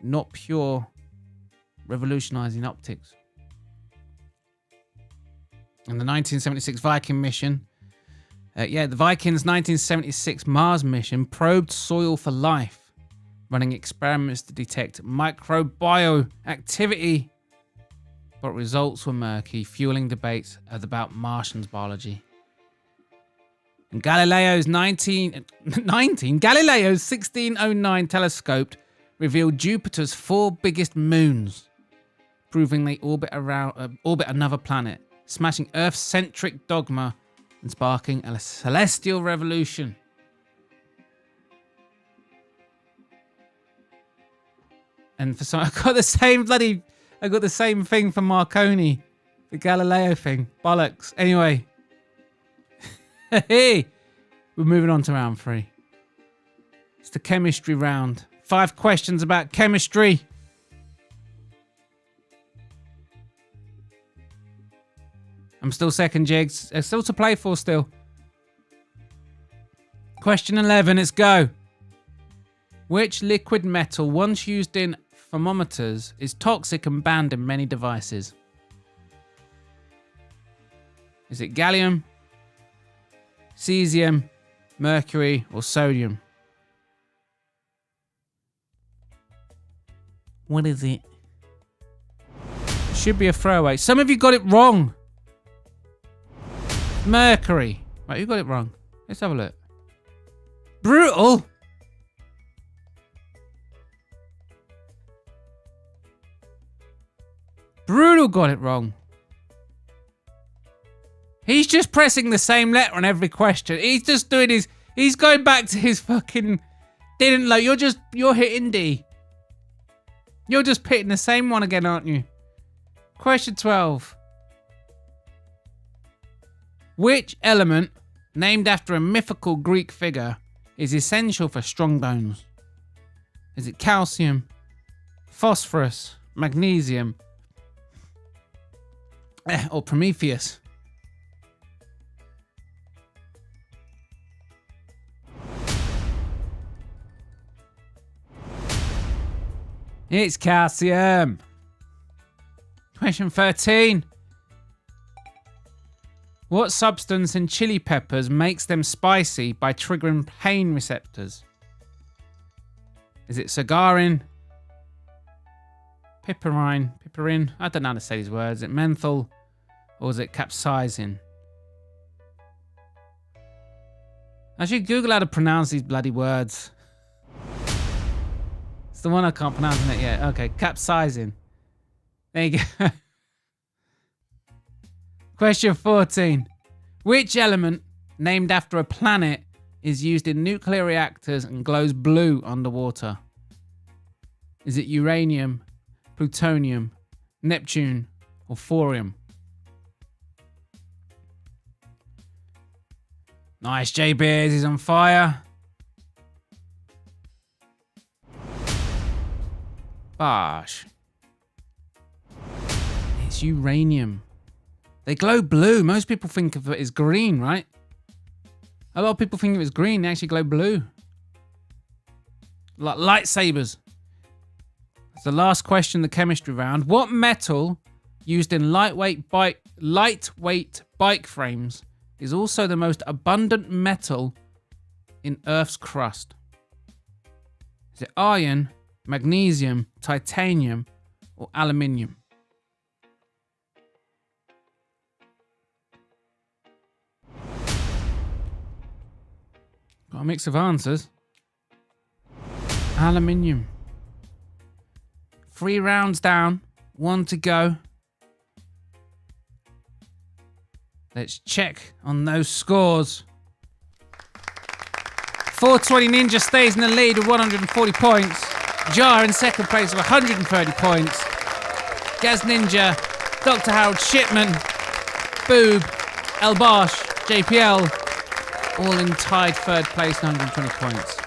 not pure, revolutionizing optics. And the 1976 Viking mission, the Vikings' 1976 Mars mission probed soil for life, running experiments to detect microbial activity, but results were murky, fueling debates about Martians' biology. And Galileo's 1609 telescope revealed Jupiter's 4 biggest moons, proving they orbit another planet, smashing Earth-centric dogma and sparking a celestial revolution. And for some, I got the same thing for Marconi, the Galileo thing. Bollocks. Anyway, hey, we're moving on to round 3. It's the chemistry round. 5 questions about chemistry. I'm still second, Jigs. There's still to play for still. Question 11, let's go. Which liquid metal, once used in thermometers, is toxic and banned in many devices? Is it gallium, cesium, mercury, or sodium? What is it? It should be a throwaway. Some of you got it wrong. Mercury. Right, who got it wrong? Let's have a look. Brutal. Brutal got it wrong. He's just pressing the same letter on every question. He's just doing his... He's going back to his fucking... Didn't like... You're hitting D. You're just pitting the same one again, aren't you? Question 12. Which element, named after a mythical Greek figure, is essential for strong bones? Is it calcium, phosphorus, magnesium, or Prometheus? It's calcium. Question 13. What substance in chili peppers makes them spicy by triggering pain receptors? Is it sagarin, piperin? I don't know how to say these words. Is it menthol or is it capsaicin? I should Google how to pronounce these bloody words. It's the one I can't pronounce it yet. Okay, capsaicin. There you go. Question 14. Which element, named after a planet, is used in nuclear reactors and glows blue underwater? Is it uranium, plutonium, Neptune, or thorium? Nice, J Beers, he's on fire. Bosh. It's uranium. They glow blue. Most people think of it as green, right? A lot of people think of it as green. They actually glow blue. Like lightsabers. It's the last question, the chemistry round. What metal used in lightweight bike frames is also the most abundant metal in Earth's crust? Is it iron, magnesium, titanium, or aluminium? Got a mix of answers. Aluminium. 3 rounds down, 1 to go. Let's check on those scores. 420 Ninja stays in the lead with 140 points. Jar in second place with 130 points. Gaz Ninja, Dr. Harold Shipman, Boob, El Bosch, JPL, all in tied third place, 120 points.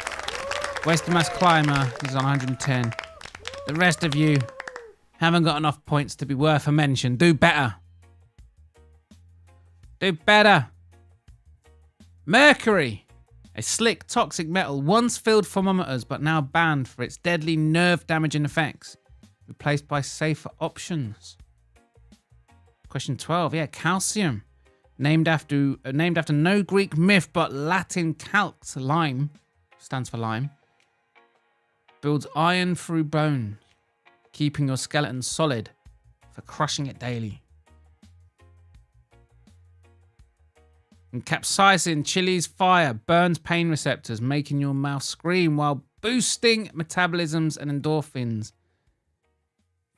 Western Mass Climber is on 110. The rest of you haven't got enough points to be worth a mention. Do better. Do better. Mercury, a slick, toxic metal once filled thermometers but now banned for its deadly nerve-damaging effects. Replaced by safer options. Question 12. Yeah, calcium. Named after no Greek myth but Latin calx, lime, stands for lime. Builds iron through bones, keeping your skeleton solid for crushing it daily. And capsaicin, chili's fire, burns pain receptors, making your mouth scream while boosting metabolisms and endorphins.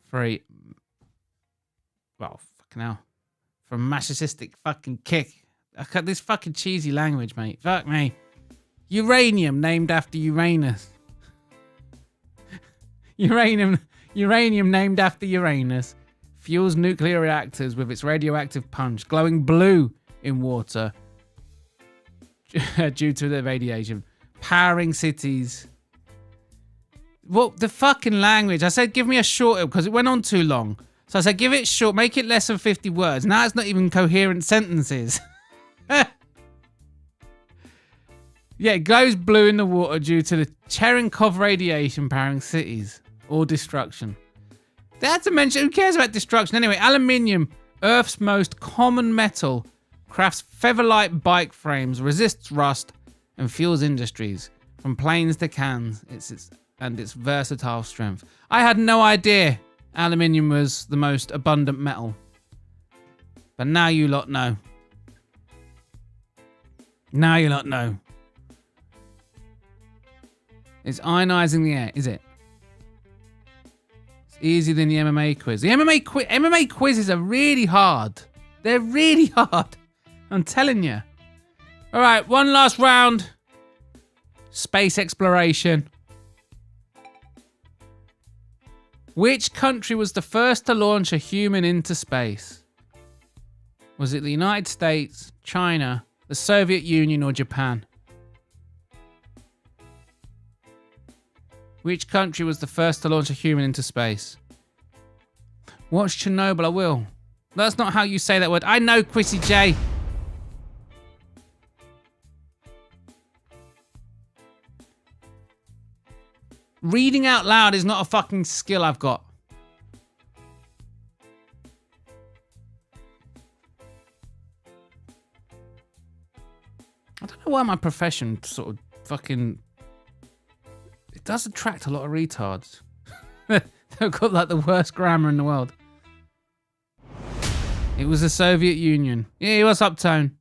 For a masochistic fucking kick. I got this fucking cheesy language, mate. Fuck me. Uranium, named after Uranus. Uranium named after Uranus, fuels nuclear reactors with its radioactive punch, glowing blue in water due to the radiation, powering cities. What the fucking language? I said give me a shorter because it went on too long. So I said give it short, make it less than 50 words. Now it's not even coherent sentences. Yeah, it glows blue in the water due to the Cherenkov radiation powering cities or destruction. They had to mention, who cares about destruction? Anyway, aluminium, Earth's most common metal, crafts feather-light bike frames, resists rust, and fuels industries. From planes to cans, its versatile strength. I had no idea aluminium was the most abundant metal. But now you lot know. Now you lot know. It's ionizing the air, is it? It's easier than the MMA quiz. The MMA quizzes are really hard. They're really hard. I'm telling you. All right, one last round. Space exploration. Which country was the first to launch a human into space? Was it the United States, China, the Soviet Union, or Japan? Which country was the first to launch a human into space? Watch Chernobyl, I will. That's not how you say that word. I know, Chrissy J. Reading out loud is not a fucking skill I've got. I don't know why my profession sort of fucking... It does attract a lot of retards. They've got like the worst grammar in the world. It was the Soviet Union. Yeah, what's up, Tone?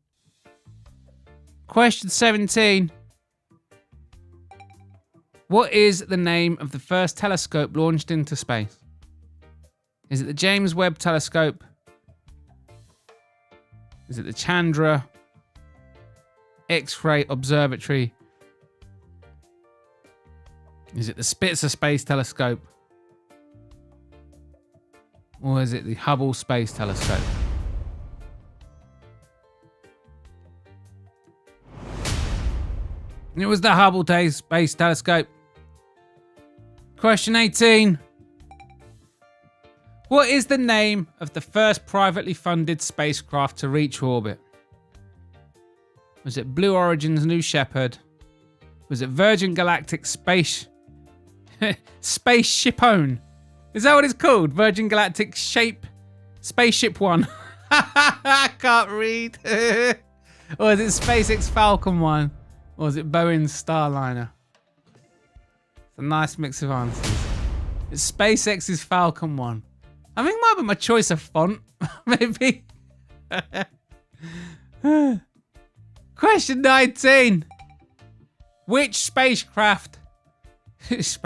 Question 17. What is the name of the first telescope launched into space? Is it the James Webb Telescope? Is it the Chandra X-ray Observatory? Is it the Spitzer Space Telescope? Or is it the Hubble Space Telescope? It was the Hubble Space Telescope. Question 18. What is the name of the first privately funded spacecraft to reach orbit? Was it Blue Origin's New Shepard? Was it Virgin Galactic Spaceshipone? Is that what it's called? Virgin Galactic Spaceship One. I can't read. Or is it SpaceX Falcon 1? Or is it Boeing's Starliner? It's a nice mix of answers. It's SpaceX's Falcon 1. I think it might be my choice of font. Maybe. Question 19. Which spacecraft was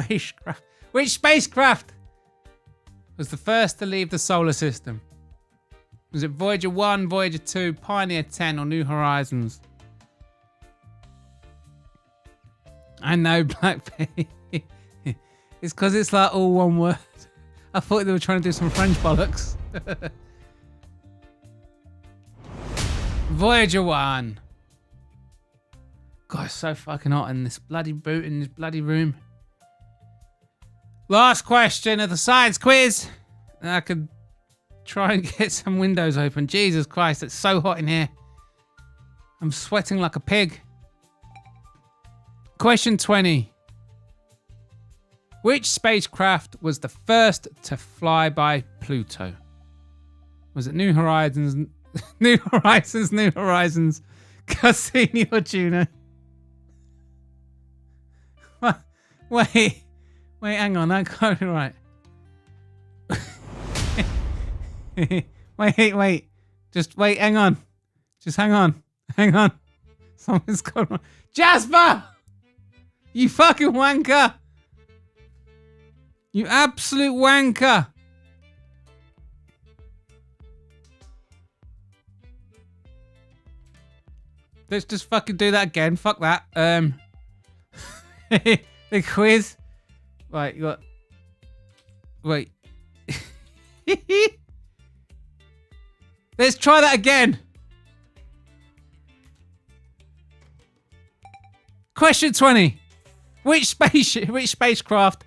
the first to leave the solar system? Was it Voyager 1, Voyager 2, Pioneer 10, or New Horizons? I know, Blackpea. It's because it's like all one word. I thought they were trying to do some French bollocks. Voyager 1. God, it's so fucking hot in this bloody room. Last question of the science quiz. I could try and get some windows open. Jesus Christ, it's so hot in here. I'm sweating like a pig. Question 20. Which spacecraft was the first to fly by Pluto? Was it New Horizons, Cassini, or Juno? Wait, hang on, I got it right. wait. Just wait, hang on. Just hang on. Something's gone wrong. Jasper! You fucking wanker! You absolute wanker! Let's just fucking do that again. Fuck that. The quiz. Right, you got... Wait. Let's try that again. Question 20. Which spacecraft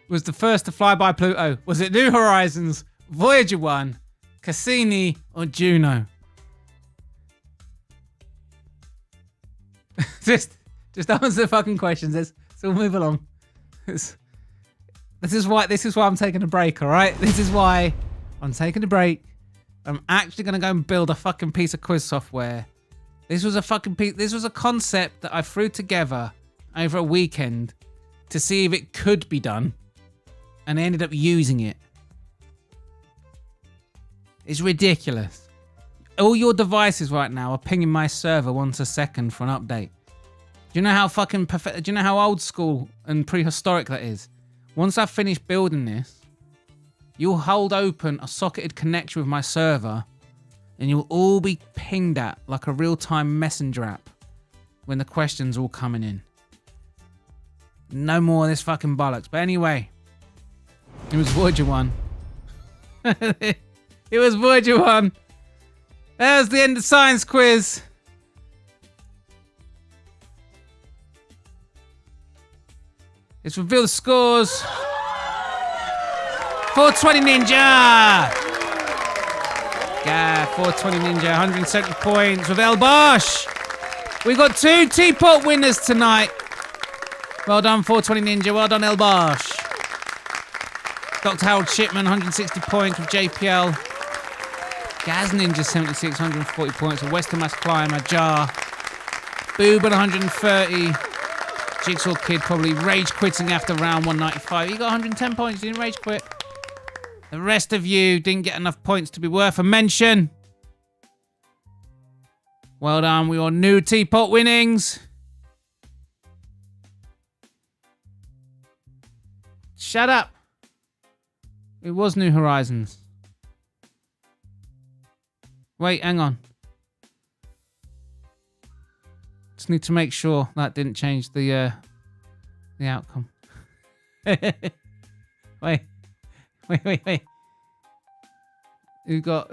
was the first to fly by Pluto? Was it New Horizons, Voyager 1, Cassini, or Juno? just answer the fucking questions. Let's all move along. This is why I'm taking a break, all right? This is why I'm taking a break. I'm actually going to go and build a fucking piece of quiz software. This was a concept that I threw together over a weekend to see if it could be done, and I ended up using it. It's ridiculous. All your devices right now are pinging my server once a second for an update. Do you know how do you know how old school and prehistoric that is? Once I've finished building this, you'll hold open a socketed connection with my server, And you'll all be pinged at like a real-time messenger app when the questions all coming in. No more of this fucking bollocks. But anyway, it was Voyager 1. It was Voyager 1. That was the end of science quiz. Let's reveal the scores. 420 Ninja. Yeah, 420 Ninja, 170 points with El Bosch. We got 2 teapot winners tonight. Well done, 420 Ninja. Well done, El Bosch. Dr. Harold Shipman, 160 points with JPL. Gaz Ninja, 76, 140 points. A Western Mass Climber, Jar. Boob at 130. Jigsaw Kid probably rage quitting after round 195. He got 110 points, he didn't rage quit. The rest of you didn't get enough points to be worth a mention. Well done, we all new teapot winnings. Shut up. It was New Horizons. Wait, hang on. Just need to make sure that didn't change the outcome. Wait. Who got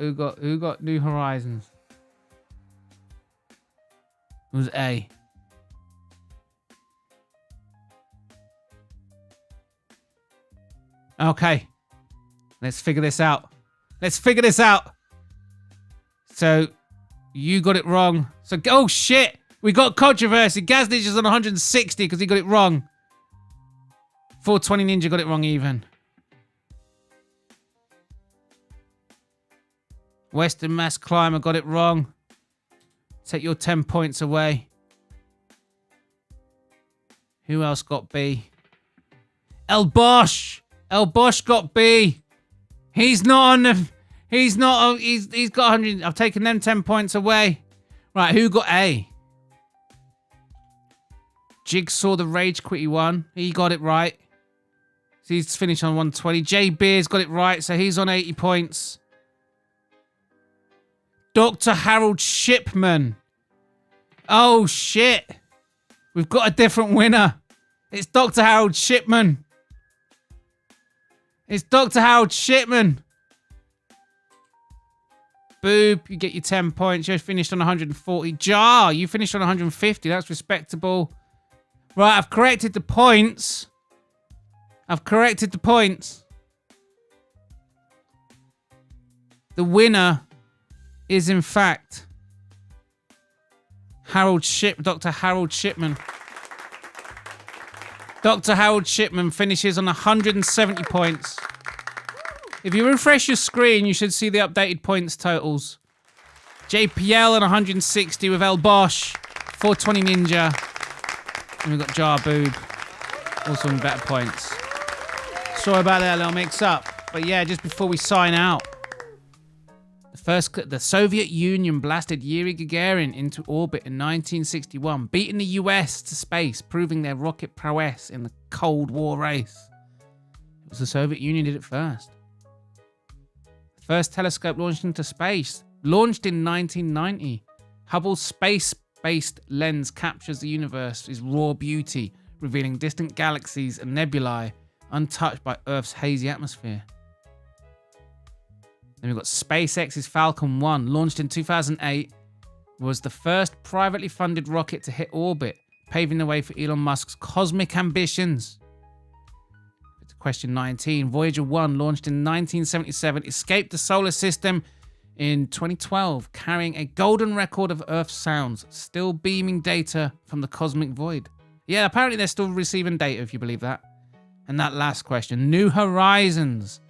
New Horizons? It was A. Okay. Let's figure this out. So, you got it wrong. So, oh shit! We got controversy. Gaz Ninja's on 160 because he got it wrong. 420 Ninja got it wrong even. Western Mass Climber got it wrong. Take your 10 points away. Who else got B? El Bosch! El Bosch got B. He's not on the... He's got 100... I've taken them 10 points away. Right, who got A? Jigsaw the Rage Quitty one. He got it right. So he's finished on 120. J Beers got it right, so he's on 80 points. Dr. Harold Shipman. Oh, shit. We've got a different winner. It's Dr. Harold Shipman. It's Dr. Harold Shipman. Boob, you get your 10 points. You finished on 140. Jar, you finished on 150. That's respectable. Right, I've corrected the points. The winner is, in fact, Dr. Harold Shipman. Dr. Harold Shipman finishes on 170 points. If you refresh your screen, you should see the updated points totals. JPL on 160 with El Bosch, 420 Ninja, and we've got Jar Boob, also in better points. Sorry about that little mix-up, but yeah, just before we sign out, the Soviet Union blasted Yuri Gagarin into orbit in 1961, beating the US to space, proving their rocket prowess in the Cold War race. It was the Soviet Union did it first. The first telescope launched into space, launched in 1990. Hubble's space-based lens captures the universe's raw beauty, revealing distant galaxies and nebulae untouched by Earth's hazy atmosphere. Then we've got SpaceX's Falcon 1, launched in 2008, was the first privately funded rocket to hit orbit, paving the way for Elon Musk's cosmic ambitions. To question 19, Voyager 1, launched in 1977, escaped the solar system in 2012, carrying a golden record of Earth sounds, still beaming data from the cosmic void. Yeah, apparently they're still receiving data, if you believe that. And that last question, New Horizons,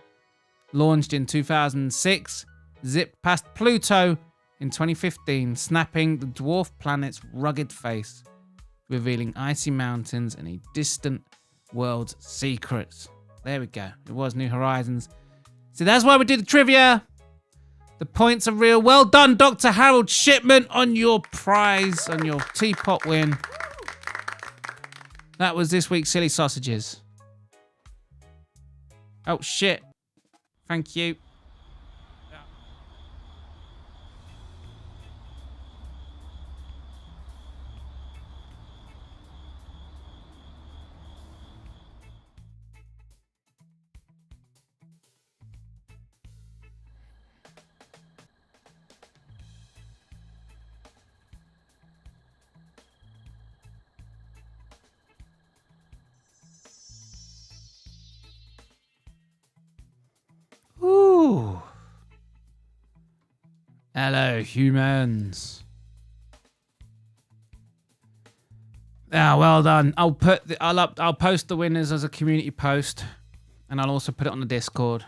launched in 2006, zipped past Pluto in 2015, snapping the dwarf planet's rugged face, revealing icy mountains and a distant world's secrets. There we go. It was New Horizons. So that's why we did the trivia. The points are real. Well done, Dr. Harold Shipman, on your prize, on your teapot win. That was this week's Silly Sausages. Oh, shit. Thank you. Hello, humans. Ah, well done. I'll post the winners as a community post, and I'll also put it on the Discord.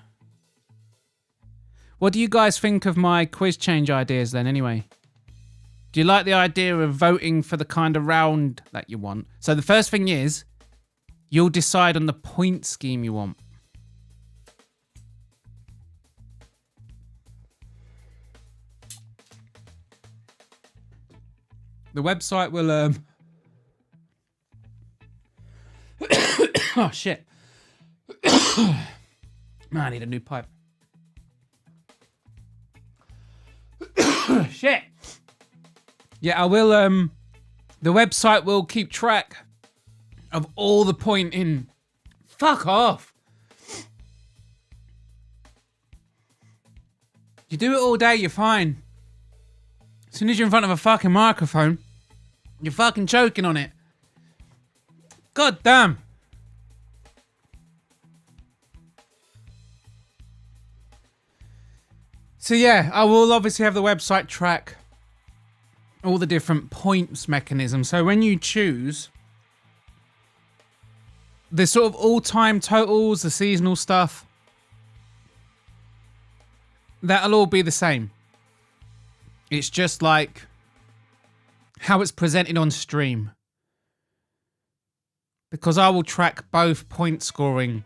What do you guys think of my quiz change ideas then, anyway? Do you like the idea of voting for the kind of round that you want? So the first thing is, you'll decide on the point scheme you want. The website will oh shit. Man, I need a new pipe. Shit. Yeah, I will the website will keep track of all the pointing. Fuck off. You do it all day, you're fine. As soon as you're in front of a fucking microphone, you're fucking choking on it. God damn. So yeah, I will obviously have the website track all the different points mechanisms. So when you choose the sort of all-time totals, the seasonal stuff, that'll all be the same. It's just like how it's presented on stream. Because I will track both point scoring.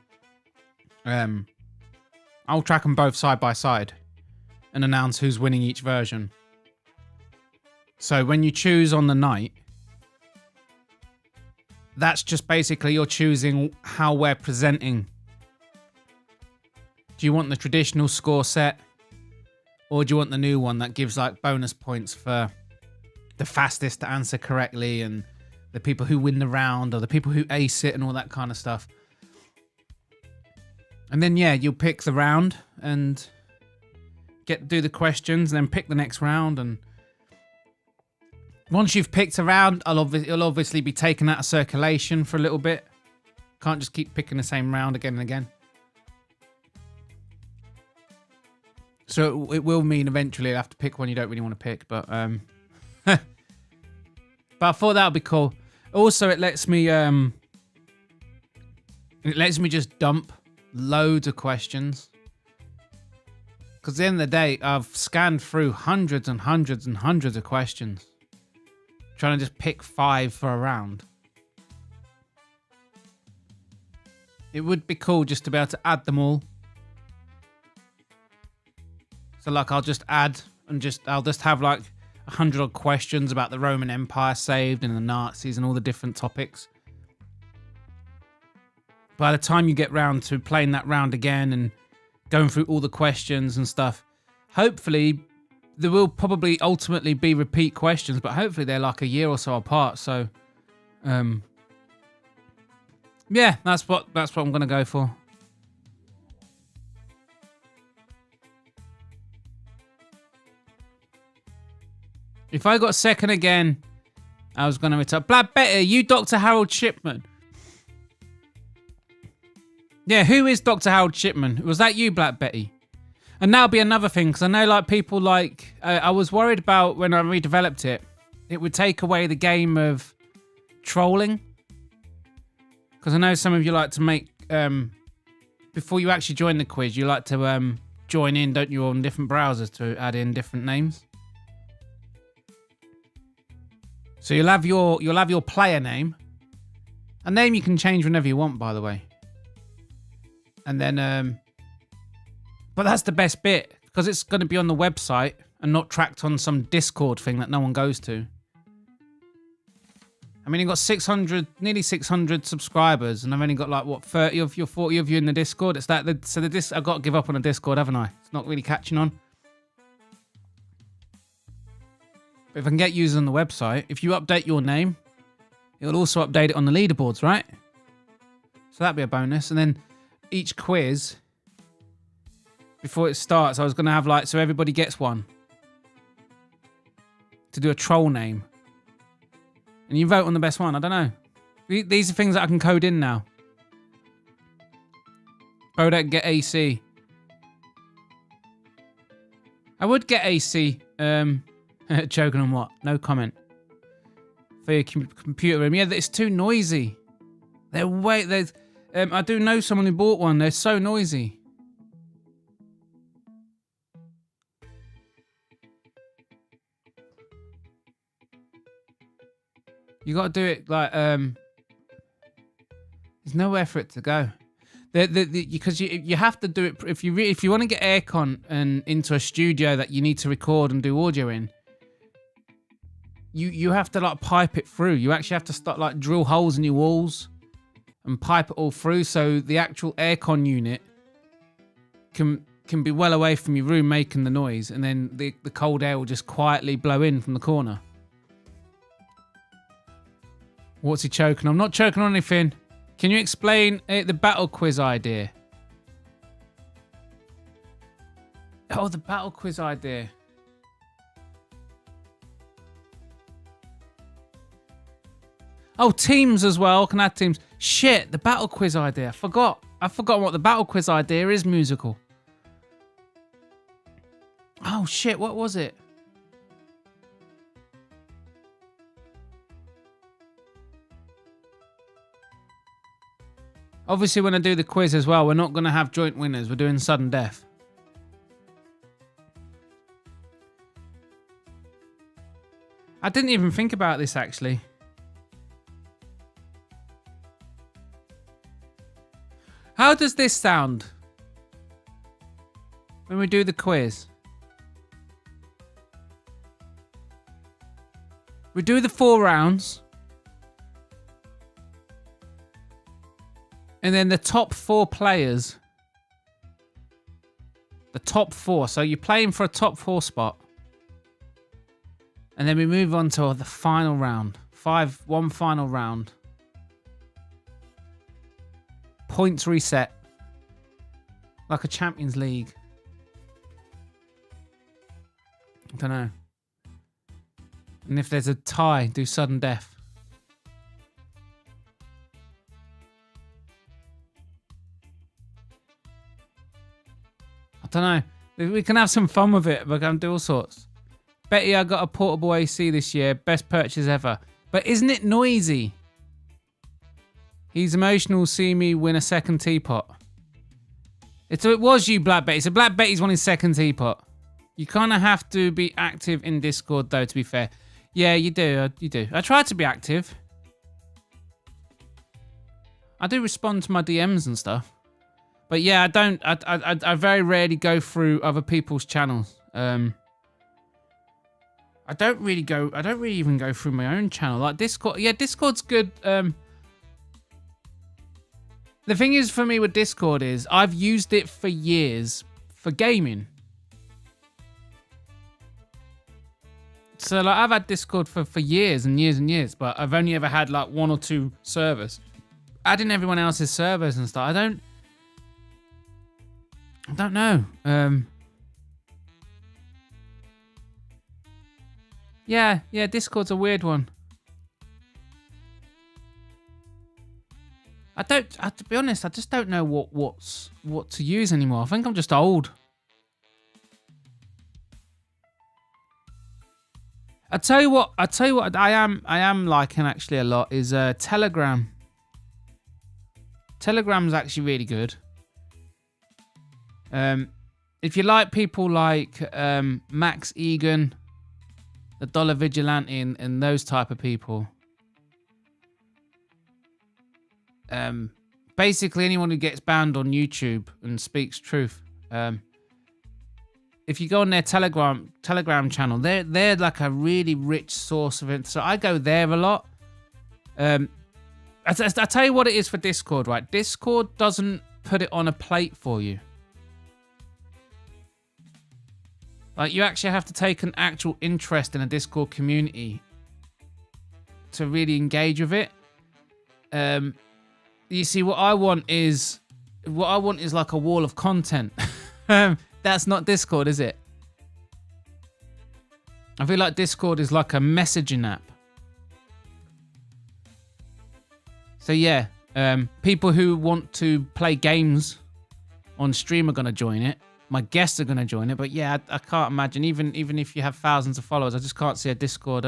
I'll track them both side by side and announce who's winning each version. So when you choose on the night, that's just basically you're choosing how we're presenting. Do you want the traditional score set? Or do you want the new one that gives like bonus points for the fastest to answer correctly and the people who win the round or the people who ace it and all that kind of stuff? And then, yeah, you'll pick the round and do the questions and then pick the next round. And once you've picked a round, it'll obviously be taken out of circulation for a little bit. Can't just keep picking the same round again and again. So it will mean eventually you'll have to pick one you don't really want to pick, but but I thought that would be cool. Also, it lets me just dump loads of questions. Because at the end of the day, I've scanned through hundreds and hundreds and hundreds of questions, trying to just pick 5 for a round. It would be cool just to be able to add them all. So like I'll just add and I'll just have like 100 odd questions about the Roman Empire saved and the Nazis and all the different topics. By the time you get round to playing that round again and going through all the questions and stuff, hopefully there will probably ultimately be repeat questions, but hopefully they're like a year or so apart. So yeah, that's what I'm gonna go for. If I got second again, I was going to retire. Black Betty, you Dr. Harold Shipman. Yeah, who is Dr. Harold Shipman? Was that you, Black Betty? And that'll be another thing, because I know like people like... I was worried about when I redeveloped it, it would take away the game of trolling. Because I know some of you like to make... before you actually join the quiz, you like to join in, don't you, on different browsers to add in different names. So you'll have your player name. A name you can change whenever you want, by the way. And then, but that's the best bit, because it's going to be on the website and not tracked on some Discord thing that no one goes to. I mean, you've got nearly 600 subscribers, and I've only got like, what, 30 of you, 40 of you in the Discord. It's that, I've got to give up on the Discord, haven't I? It's not really catching on. But if I can get users on the website, if you update your name, it'll also update it on the leaderboards, right? So that'd be a bonus. And then each quiz, before it starts, I was going to have like, so everybody gets one. To do a troll name. And you vote on the best one. I don't know. These are things that I can code in now. Bodach, get AC. I would get AC Choking on what? No comment. For your computer room. Yeah, it's too noisy. I do know someone who bought one. They're so noisy. You got to do it like there's nowhere for it to go. Because you have to do it if you want to get aircon and into a studio that you need to record and do audio in. You have to like pipe it through. You actually have to start like drill holes in your walls and pipe it all through so the actual aircon unit can be well away from your room making the noise, and then the cold air will just quietly blow in from the corner. What's he choking on? I'm not choking on anything. Can you explain the battle quiz idea? Oh, the battle quiz idea. Oh, teams as well. Can add teams. Shit, the battle quiz idea. I forgot what the battle quiz idea is musical. Oh, shit, what was it? Obviously, when I do the quiz as well, we're not going to have joint winners. We're doing sudden death. I didn't even think about this, actually. How does this sound when we do the quiz? We do the 4 rounds. And then the top 4 players. The top 4. So you're playing for a top 4 spot. And then we move on to the final round. One final round. Points reset. Like a Champions League. I don't know. And if there's a tie, do sudden death. I don't know. We can have some fun with it. We're going to do all sorts. Betty, I got a portable AC this year. Best purchase ever. But isn't it noisy? He's emotional. See me win a second teapot. It was you, Black Betty. So Black Betty's wanting second teapot. You kind of have to be active in Discord, though, to be fair. Yeah, you do. You do. I try to be active. I do respond to my DMs and stuff. But yeah, I don't. I very rarely go through other people's channels. I don't really even go through my own channel. Like Discord. Yeah, Discord's good. The thing is for me with Discord is I've used it for years for gaming. So like I've had Discord for years and years and years, but I've only ever had like 1 or 2 servers. Adding everyone else's servers and stuff. I don't know. Yeah, Discord's a weird one. To be honest, I just don't know what to use anymore. I think I'm just old. I tell you what I am liking actually a lot is Telegram. Telegram's actually really good. If you like people like Max Egan, the Dollar Vigilante, and those type of people, basically anyone who gets banned on YouTube and speaks truth, if you go on their Telegram channel, they're like a really rich source of it. So I go there a lot. I tell you what it is for Discord, right? Discord doesn't put it on a plate for you. Like, you actually have to take an actual interest in a Discord community to really engage with it. You see, what I want is like a wall of content. That's not Discord, is it? I feel like Discord is like a messaging app. So yeah, people who want to play games on stream are going to join it. my guests are going to join it. But yeah, I can't imagine. Even if you have thousands of followers, I just can't see a Discord.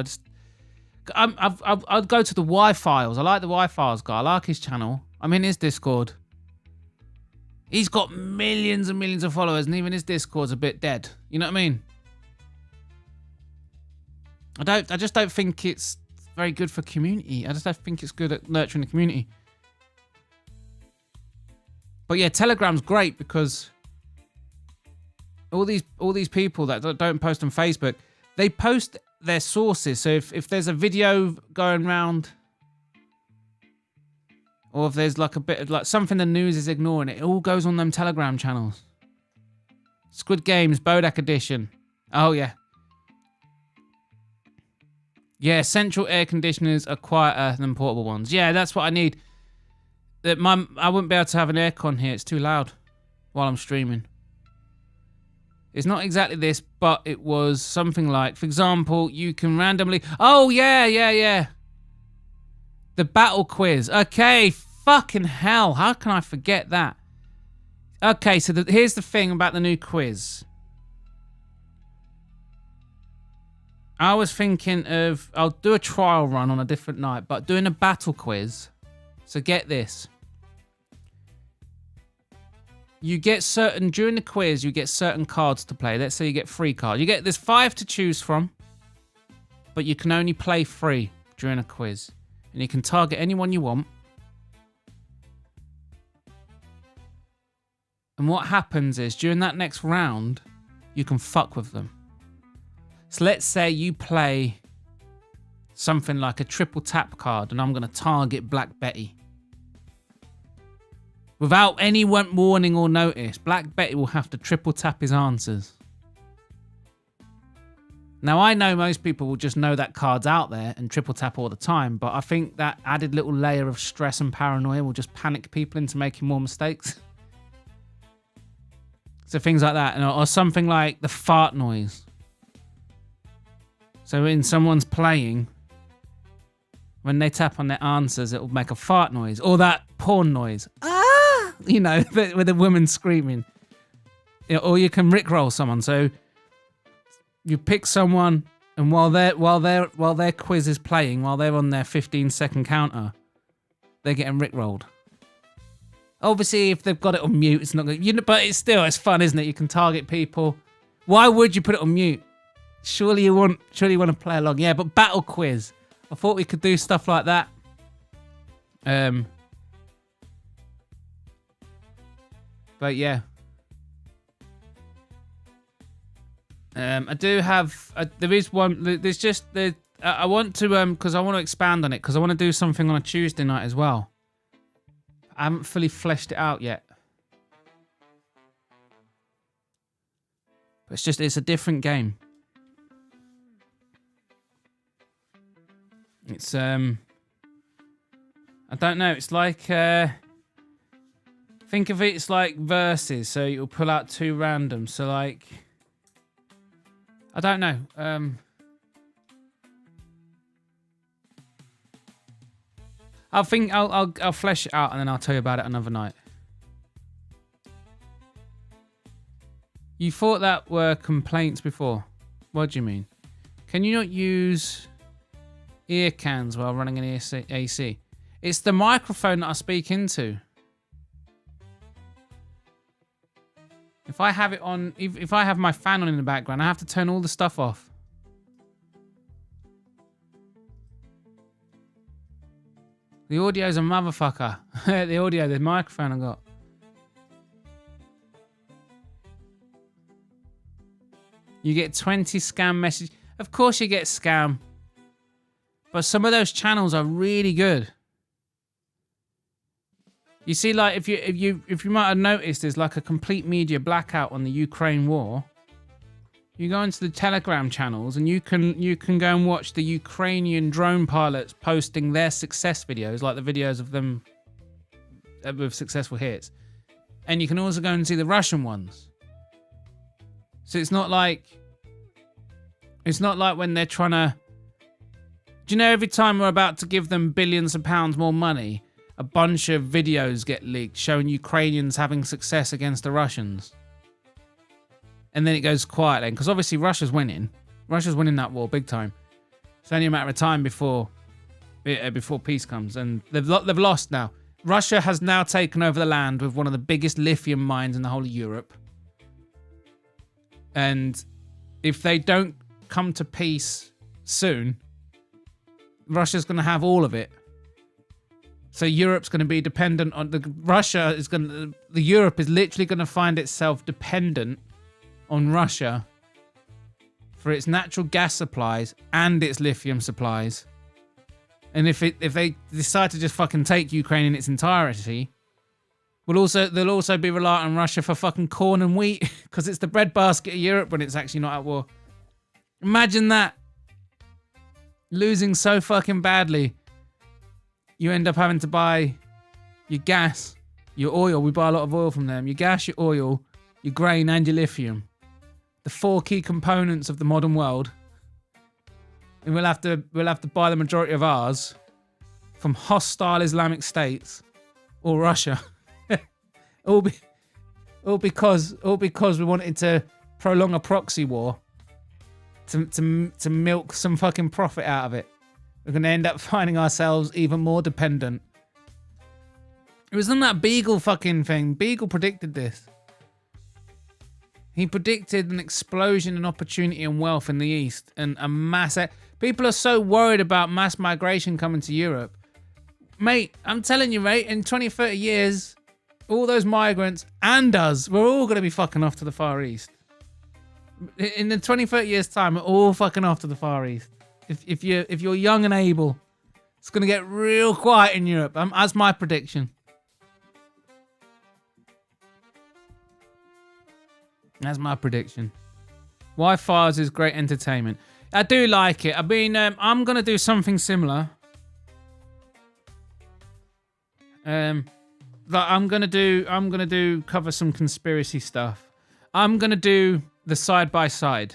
I'd go to the Y-Files. I like the Y-Files guy. I like his channel. I'm in his Discord. He's got millions and millions of followers, and even his Discord's a bit dead. You know what I mean? I just don't think it's very good for community. I just don't think it's good at nurturing the community. But yeah, Telegram's great because all these people that don't post on Facebook, they post their sources. So if there's a video going around, or if there's like a bit of like something the news is ignoring, it all goes on them Telegram channels. Squid Games, Bodach Edition. Oh yeah. Yeah, central air conditioners are quieter than portable ones. Yeah, that's what I need. I wouldn't be able to have an aircon here. It's too loud while I'm streaming. It's not exactly this, but it was something like, for example, you can randomly... Oh, yeah. The battle quiz. Okay, fucking hell. How can I forget that? Okay, so here's the thing about the new quiz. I was thinking of... I'll do a trial run on a different night, but doing a battle quiz. So get this. You get certain... During the quiz, you get certain cards to play. Let's say you get 3 cards. There's 5 to choose from. But you can only play 3 during a quiz. And you can target anyone you want. And what happens is, during that next round, you can fuck with them. So let's say you play something like a triple tap card, and I'm going to target Black Betty. Without any warning or notice, Black Betty will have to triple tap his answers. Now, I know most people will just know that card's out there and triple tap all the time, but I think that added little layer of stress and paranoia will just panic people into making more mistakes. So things like that, or something like the fart noise. So when someone's playing, when they tap on their answers, it will make a fart noise. Or that porn noise. Ah! You know, with a woman screaming. Or you can rickroll someone. So you pick someone, and while their quiz is playing, while they're on their 15-second counter, they're getting rickrolled. Obviously, if they've got it on mute, it's not good. But it's fun, isn't it? You can target people. Why would you put it on mute? Surely you want to play along. Yeah, but battle quiz. I thought we could do stuff like that. But yeah. I do have... there is one... There's just... I want to... because I want to expand on it. Because I want to do something on a Tuesday night as well. I haven't fully fleshed it out yet. But it's a different game. It's I don't know, it's like think of it, it's like verses, so you'll pull out 2 random. So like I don't know. I'll flesh it out and then I'll tell you about it another night. You thought that were complaints before. What do you mean? Can you not use ear cans while running an AC? It's the microphone that I speak into. If I have it on, if I have my fan on in the background, I have to turn all the stuff off. The audio's a motherfucker. The microphone I got. You get 20 scam messages. Of course you get scam. But some of those channels are really good. You see, like if you might have noticed, there's like a complete media blackout on the Ukraine war. You go into the Telegram channels and you can go and watch the Ukrainian drone pilots posting their success videos, like the videos of them with successful hits. And you can also go and see the Russian ones. So it's not like when they're trying to... Do you know every time we're about to give them billions of pounds more money, a bunch of videos get leaked showing Ukrainians having success against the Russians? and then it goes quiet then, because obviously Russia's winning. Russia's winning that war big time. It's only a matter of time before peace comes, and they've lost now. Russia has now taken over the land with one of the biggest lithium mines in the whole of Europe. And if they don't come to peace soon, Russia's going to have all of it. So Europe's going to be dependent on Europe is literally going to find itself dependent on Russia for its natural gas supplies and its lithium supplies. And if they decide to just fucking take Ukraine in its entirety, they'll also be reliant on Russia for fucking corn and wheat, because it's the breadbasket of Europe when it's actually not at war. Imagine that. Losing so fucking badly. You end up having to buy your gas, your oil. We buy a lot of oil from them. Your gas, your oil, your grain, and your lithium. The 4 key components of the modern world. And we'll have to buy the majority of ours from hostile Islamic states or Russia. all because we wanted to prolong a proxy war to milk some fucking profit out of it. We're going to end up finding ourselves even more dependent. It was on that Beagle fucking thing. Beagle predicted this. He predicted an explosion in opportunity and wealth in the East and a mass... People are so worried about mass migration coming to Europe. Mate, I'm telling you, mate, in 20, 30 years, all those migrants and us, we're all going to be fucking off to the Far East. In the 20, 30 years' time, we're all fucking off to the Far East. If you're young and able, it's going to get real quiet in Europe. That's my prediction. That's my prediction. Wi-Fi is great entertainment. I do like it. I mean, I'm going to do something similar. That I'm going to do cover some conspiracy stuff. I'm going to do the side by side.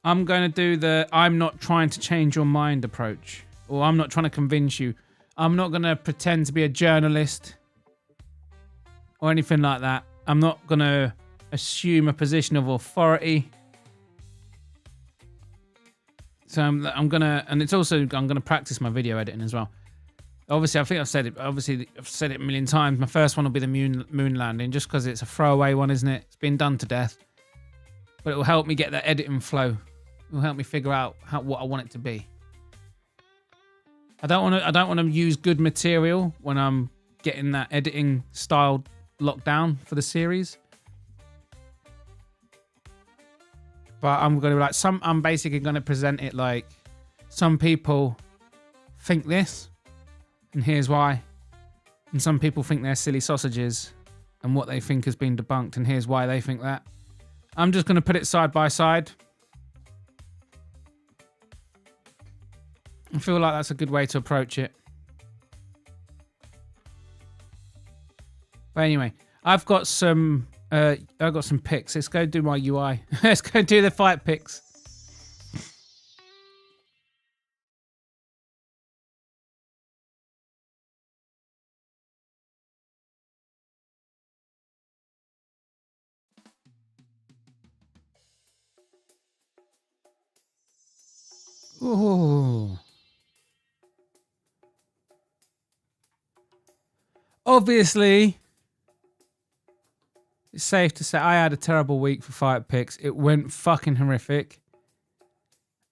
I'm going to do the I'm not trying to change your mind approach. Or I'm not trying to convince you. I'm not going to pretend to be a journalist. Or anything like that. I'm not going to assume a position of authority. So I'm going to... And it's also... I'm going to practice my video editing as well. Obviously, I think I've said it. Obviously, I've said it a million times. My first one will be the moon landing. Just because it's a throwaway one, isn't it? It's been done to death. But it will help me get that editing flow. It will help me figure out what I want it to be. I don't want to use good material when I'm getting that editing style locked down for the series. But I'm going to be like I'm basically going to present it like some people think this, and here's why. And some people think they're silly sausages, and what they think has been debunked, and here's why they think that. I'm just going to put it side by side. I feel like that's a good way to approach it. But anyway, I've got some picks. Let's go do my UI. Let's go do the fight picks. Ooh. Obviously, it's safe to say I had a terrible week for fight picks. It went fucking horrific.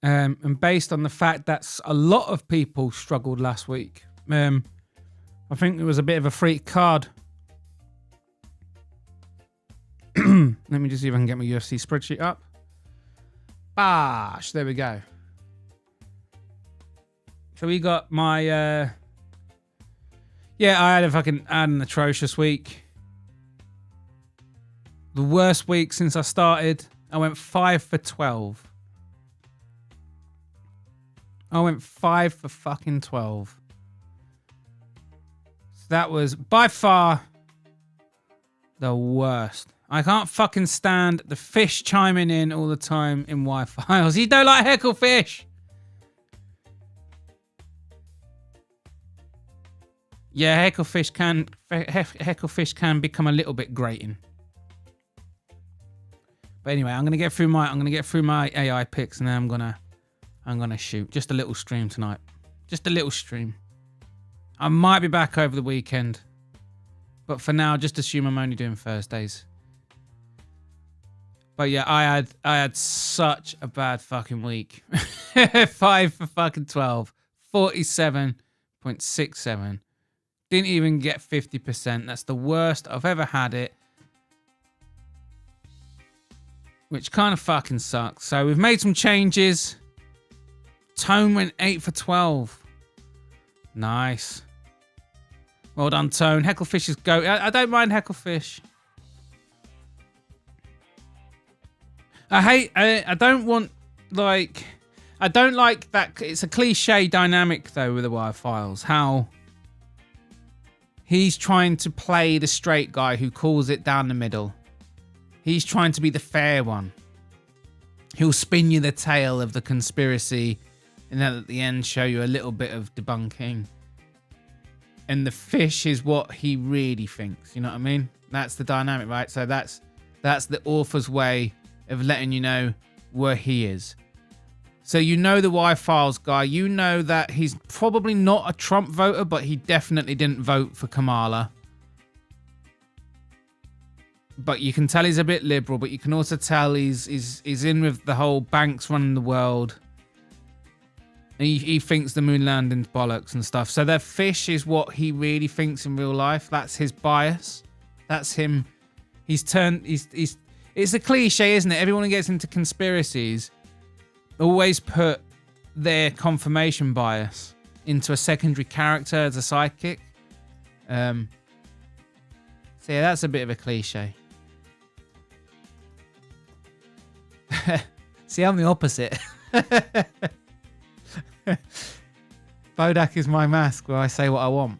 And based on the fact that a lot of people struggled last week, I think it was a bit of a freak card. Let me just see if I can get my UFC spreadsheet up. Bash, there we go. So we got my... I had an atrocious week. The worst week since I started. I went 5 for 12. I went 5 for fucking 12. So that was by far the worst. I can't fucking stand the fish chiming in all the time in Wi-Fi. You don't like heckle fish? Yeah, hecklefish can become a little bit grating. But anyway, I'm gonna get through my AI picks, and then I'm gonna shoot just a little stream tonight. Just a little stream. I might be back over the weekend, but for now, just assume I'm only doing Thursdays. But yeah, I had such a bad fucking week. 5 for fucking 12. 47.67. Didn't even get 50%. That's the worst I've ever had it. Which kind of fucking sucks. So we've made some changes. Tone went 8 for 12. Nice. Well done, Tone. Hecklefish is go. I don't mind Hecklefish. I don't like that. It's a cliche dynamic though with the Wire Files. How he's trying to play the straight guy who calls it down the middle. He's trying to be the fair one. He'll spin you the tale of the conspiracy and then at the end show you a little bit of debunking. And the fish is what he really thinks. You know what I mean? That's the dynamic, right? So that's the author's way of letting you know where he is. So you know the Wire Files guy. You know that he's probably not a Trump voter, but he definitely didn't vote for Kamala. But you can tell he's a bit liberal, but you can also tell he's in with the whole banks running the world. He thinks the moon landing's bollocks and stuff. So the fish is what he really thinks in real life. That's his bias. That's him. It's a cliche, isn't it? Everyone who gets into conspiracies always put their confirmation bias into a secondary character as a sidekick. So yeah, that's a bit of a cliche. See, I'm the opposite. Bodach is my mask where I say what I want.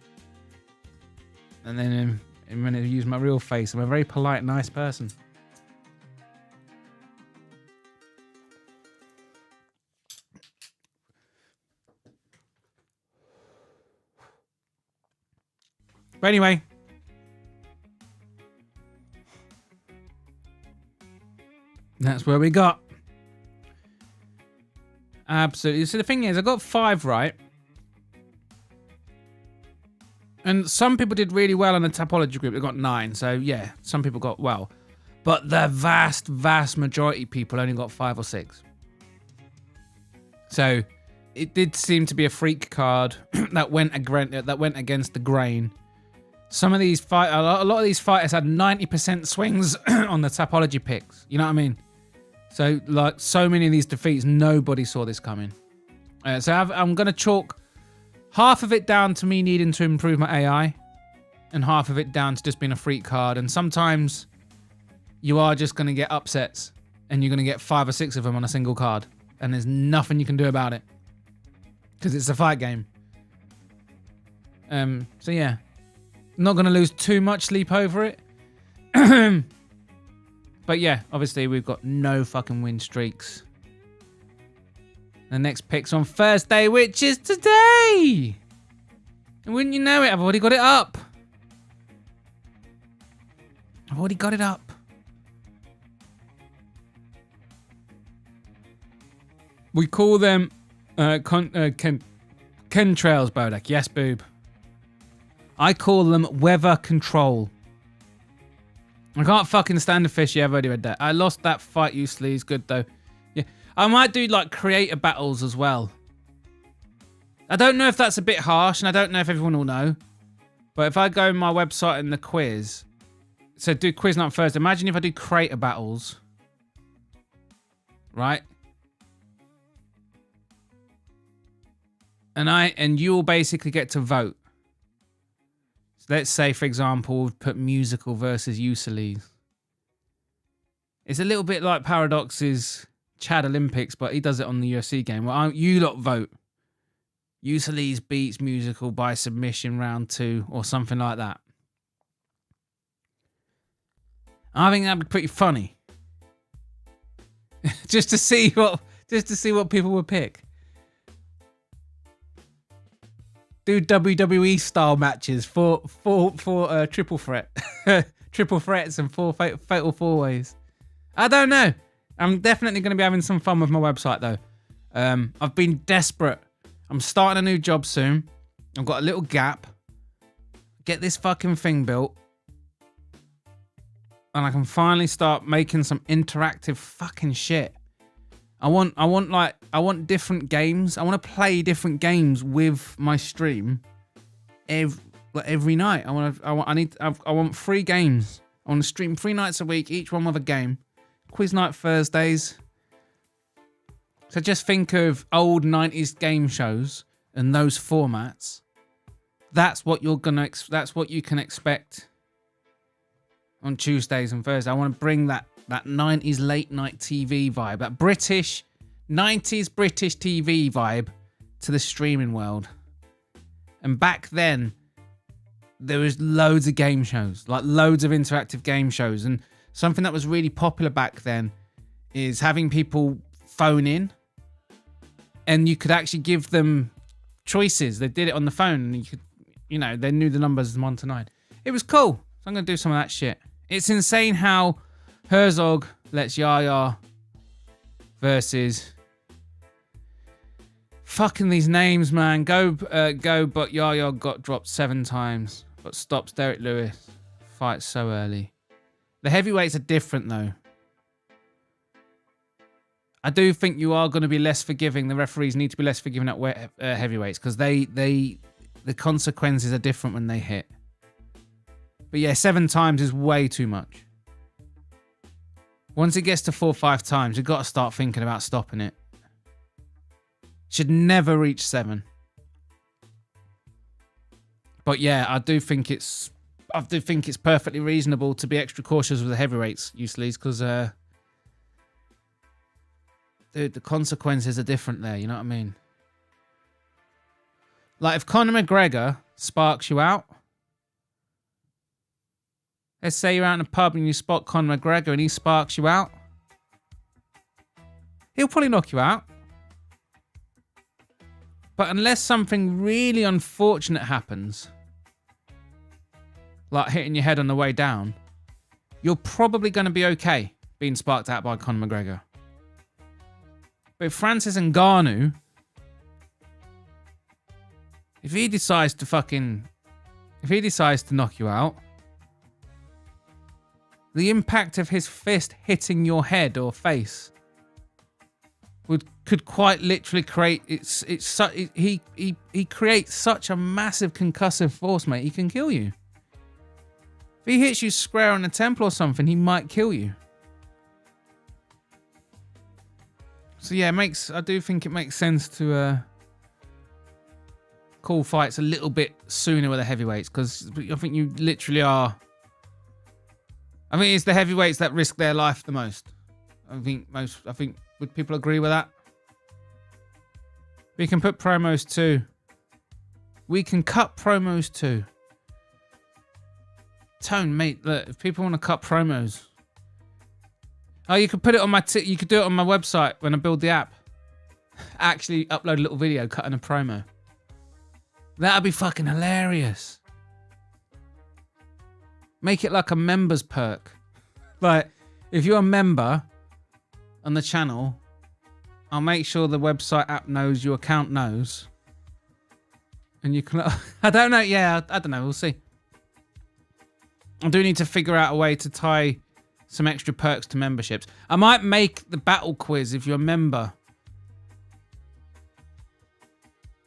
And then when I use my real face, I'm a very polite, nice person. But anyway. That's where we got. Absolutely. So the thing is, I got 5 right. And some people did really well in the topology group. They got 9. So yeah, some people got well. But the vast majority of people only got 5 or 6. So it did seem to be a freak card that went against the grain. Some of these a lot of these fighters had 90% swings on the topology picks. You know what I mean? So like so many of these defeats, nobody saw this coming. So I'm going to chalk half of it down to me needing to improve my AI and half of it down to just being a freak card. And sometimes you are just going to get upsets and you're going to get 5 or 6 of them on a single card. And there's nothing you can do about it because it's a fight game. So yeah, not going to lose too much sleep over it. But yeah, obviously we've got no fucking win streaks. The next pick's on Thursday, which is today. And wouldn't you know it, I've already got it up. We call them chemtrails, Bodach. Yes, boob. I call them weather control. I can't fucking stand the fish. Yeah, I've already read that. I lost that fight uselessly. It's good though. Yeah, I might do like creator battles as well. I don't know if that's a bit harsh, and I don't know if everyone will know. But if I go on my website and the quiz, so do quiz night first. Imagine if I do creator battles, right? And you'll basically get to vote. Let's say, for example, we've put musical versus Useless. It's a little bit like Paradox's Chad Olympics, but he does it on the UFC game. Well, you lot vote. Useless beats musical by submission round 2 or something like that. I think that'd be pretty funny. just to see what people would pick. Do WWE style matches for triple threat, triple threats and 4 fatal 4-ways. I don't know. I'm definitely going to be having some fun with my website though. I've been desperate. I'm starting a new job soon. I've got a little gap. Get this fucking thing built. And I can finally start making some interactive fucking shit. I want different games. I want to play different games with my stream every night. I want 3 games. I want to stream 3 nights a week, each one with a game. Quiz night Thursdays. So just think of old 90s game shows and those formats. That's what you're gonna. That's what you can expect on Tuesdays and Thursdays. I want to bring that 90s late night TV vibe, that British 90s British TV vibe to the streaming world. And back then, there was loads of game shows, like loads of interactive game shows. And something that was really popular back then is having people phone in, and you could actually give them choices. They did it on the phone, and you could, they knew the numbers 1 to 9. It was cool. So I'm going to do some of that shit. It's insane how Herzog lets Yaya versus fucking these names, man. Go, but Yaya got dropped 7 times, but stops Derek Lewis. Fights so early. The heavyweights are different though. I do think you are going to be less forgiving. The referees need to be less forgiving at heavyweights because the consequences are different when they hit. But yeah, 7 times is way too much. Once it gets to 4 or 5 times, you've got to start thinking about stopping it. Should never reach 7. But yeah, I do think it's perfectly reasonable to be extra cautious with the heavyweights, usually, because dude, the consequences are different there. You know what I mean? Like if Conor McGregor sparks you out. Let's say you're out in a pub and you spot Conor McGregor and he sparks you out. He'll probably knock you out. But unless something really unfortunate happens, like hitting your head on the way down, you're probably going to be okay being sparked out by Conor McGregor. But if Francis Ngannou, if he decides to knock you out, the impact of his fist hitting your head or face could quite literally create he creates such a massive concussive force, mate. He can kill you. If he hits you square on the temple or something, he might kill you. So yeah, I do think it makes sense to call fights a little bit sooner with the heavyweights, because I think you literally are. I mean, it's the heavyweights that risk their life the most. I think would people agree with that? We can put promos too. We can cut promos too. Tone, mate, look, if people want to cut promos. Oh, you could put it on you could do it on my website when I build the app. Actually upload a little video cutting a promo. That'd be fucking hilarious. Make it like a member's perk. Like, if you're a member on the channel, I'll make sure the website app knows, your account knows. And you can... I don't know. Yeah, I don't know. We'll see. I do need to figure out a way to tie some extra perks to memberships. I might make the battle quiz if you're a member.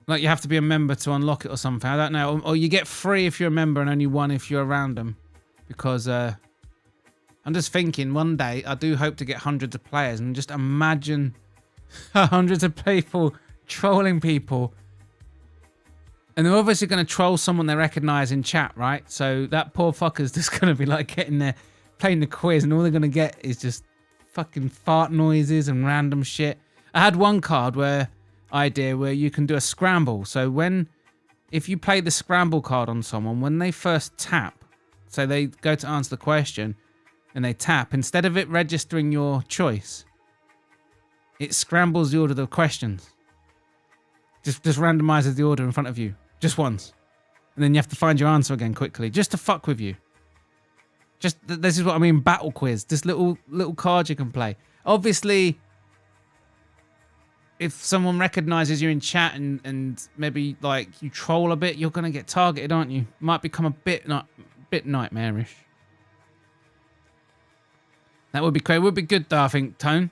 Like, you have to be a member to unlock it or something. I don't know. Or you get 3 if you're a member and only 1 if you're a random. Because I'm just thinking one day I do hope to get hundreds of players, and just imagine hundreds of people trolling people, and they're obviously going to troll someone they recognize in chat, right? So that poor fucker's just going to be like getting there playing the quiz, and all they're going to get is just fucking fart noises and random shit. I had one card where you can do a scramble. So if you play the scramble card on someone, when they first tap, so they go to answer the question and they tap, instead of it registering your choice, it scrambles the order of the questions. Just randomizes the order in front of you. Just once. And then you have to find your answer again quickly. Just to fuck with you. Just this is what I mean, battle quiz. This little cards you can play. Obviously, if someone recognizes you in chat and maybe like you troll a bit, you're gonna get targeted, aren't you? Might become a bit nightmarish. That would be great. Would be good though, I think, Tone.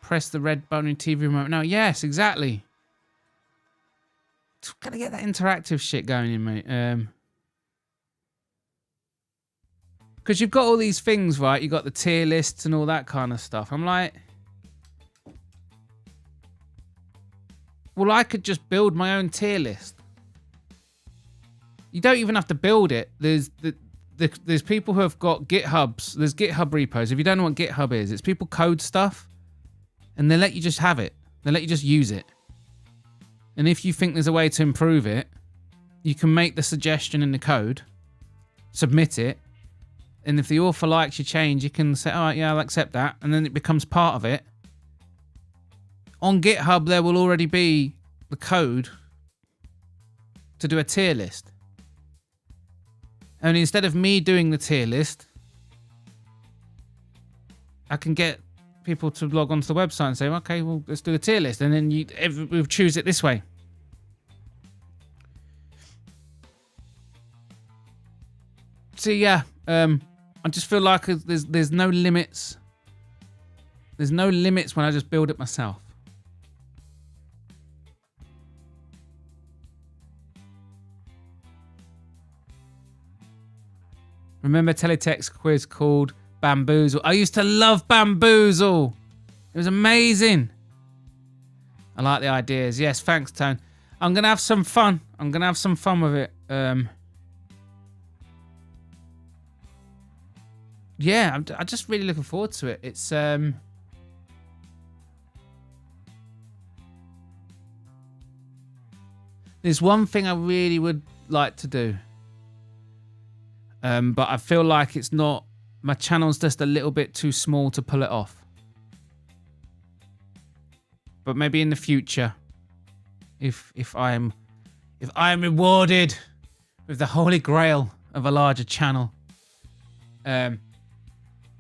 Press the red button in TV remote. No, yes, exactly. Just gotta get that interactive shit going in, mate. Because you've got all these things, right? You've got the tier lists and all that kind of stuff. I'm like, well, I could just build my own tier list. You don't even have to build it. There's people who have got GitHubs. There's GitHub repos. If you don't know what GitHub is, it's people code stuff and they let you just have it. They let you just use it. And if you think there's a way to improve it, you can make the suggestion in the code, submit it, and if the author likes your change, you can say, all right, yeah, I'll accept that. And then it becomes part of it. On GitHub, there will already be the code to do a tier list. And instead of me doing the tier list, I can get people to log onto the website and say, okay, well, let's do the tier list. And then we'll choose it this way. So, yeah, I just feel like there's no limits. There's no limits when I just build it myself. Remember teletext quiz called Bamboozle? I used to love Bamboozle. It was amazing. I like the ideas. Yes, thanks, Tone. I'm going to have some fun. I'm going to have some fun with it. Yeah, I'm just really looking forward to it. It's there's one thing I really would like to do, but I feel like it's not. My channel's just a little bit too small to pull it off. But maybe in the future, if I am rewarded with the holy grail of a larger channel,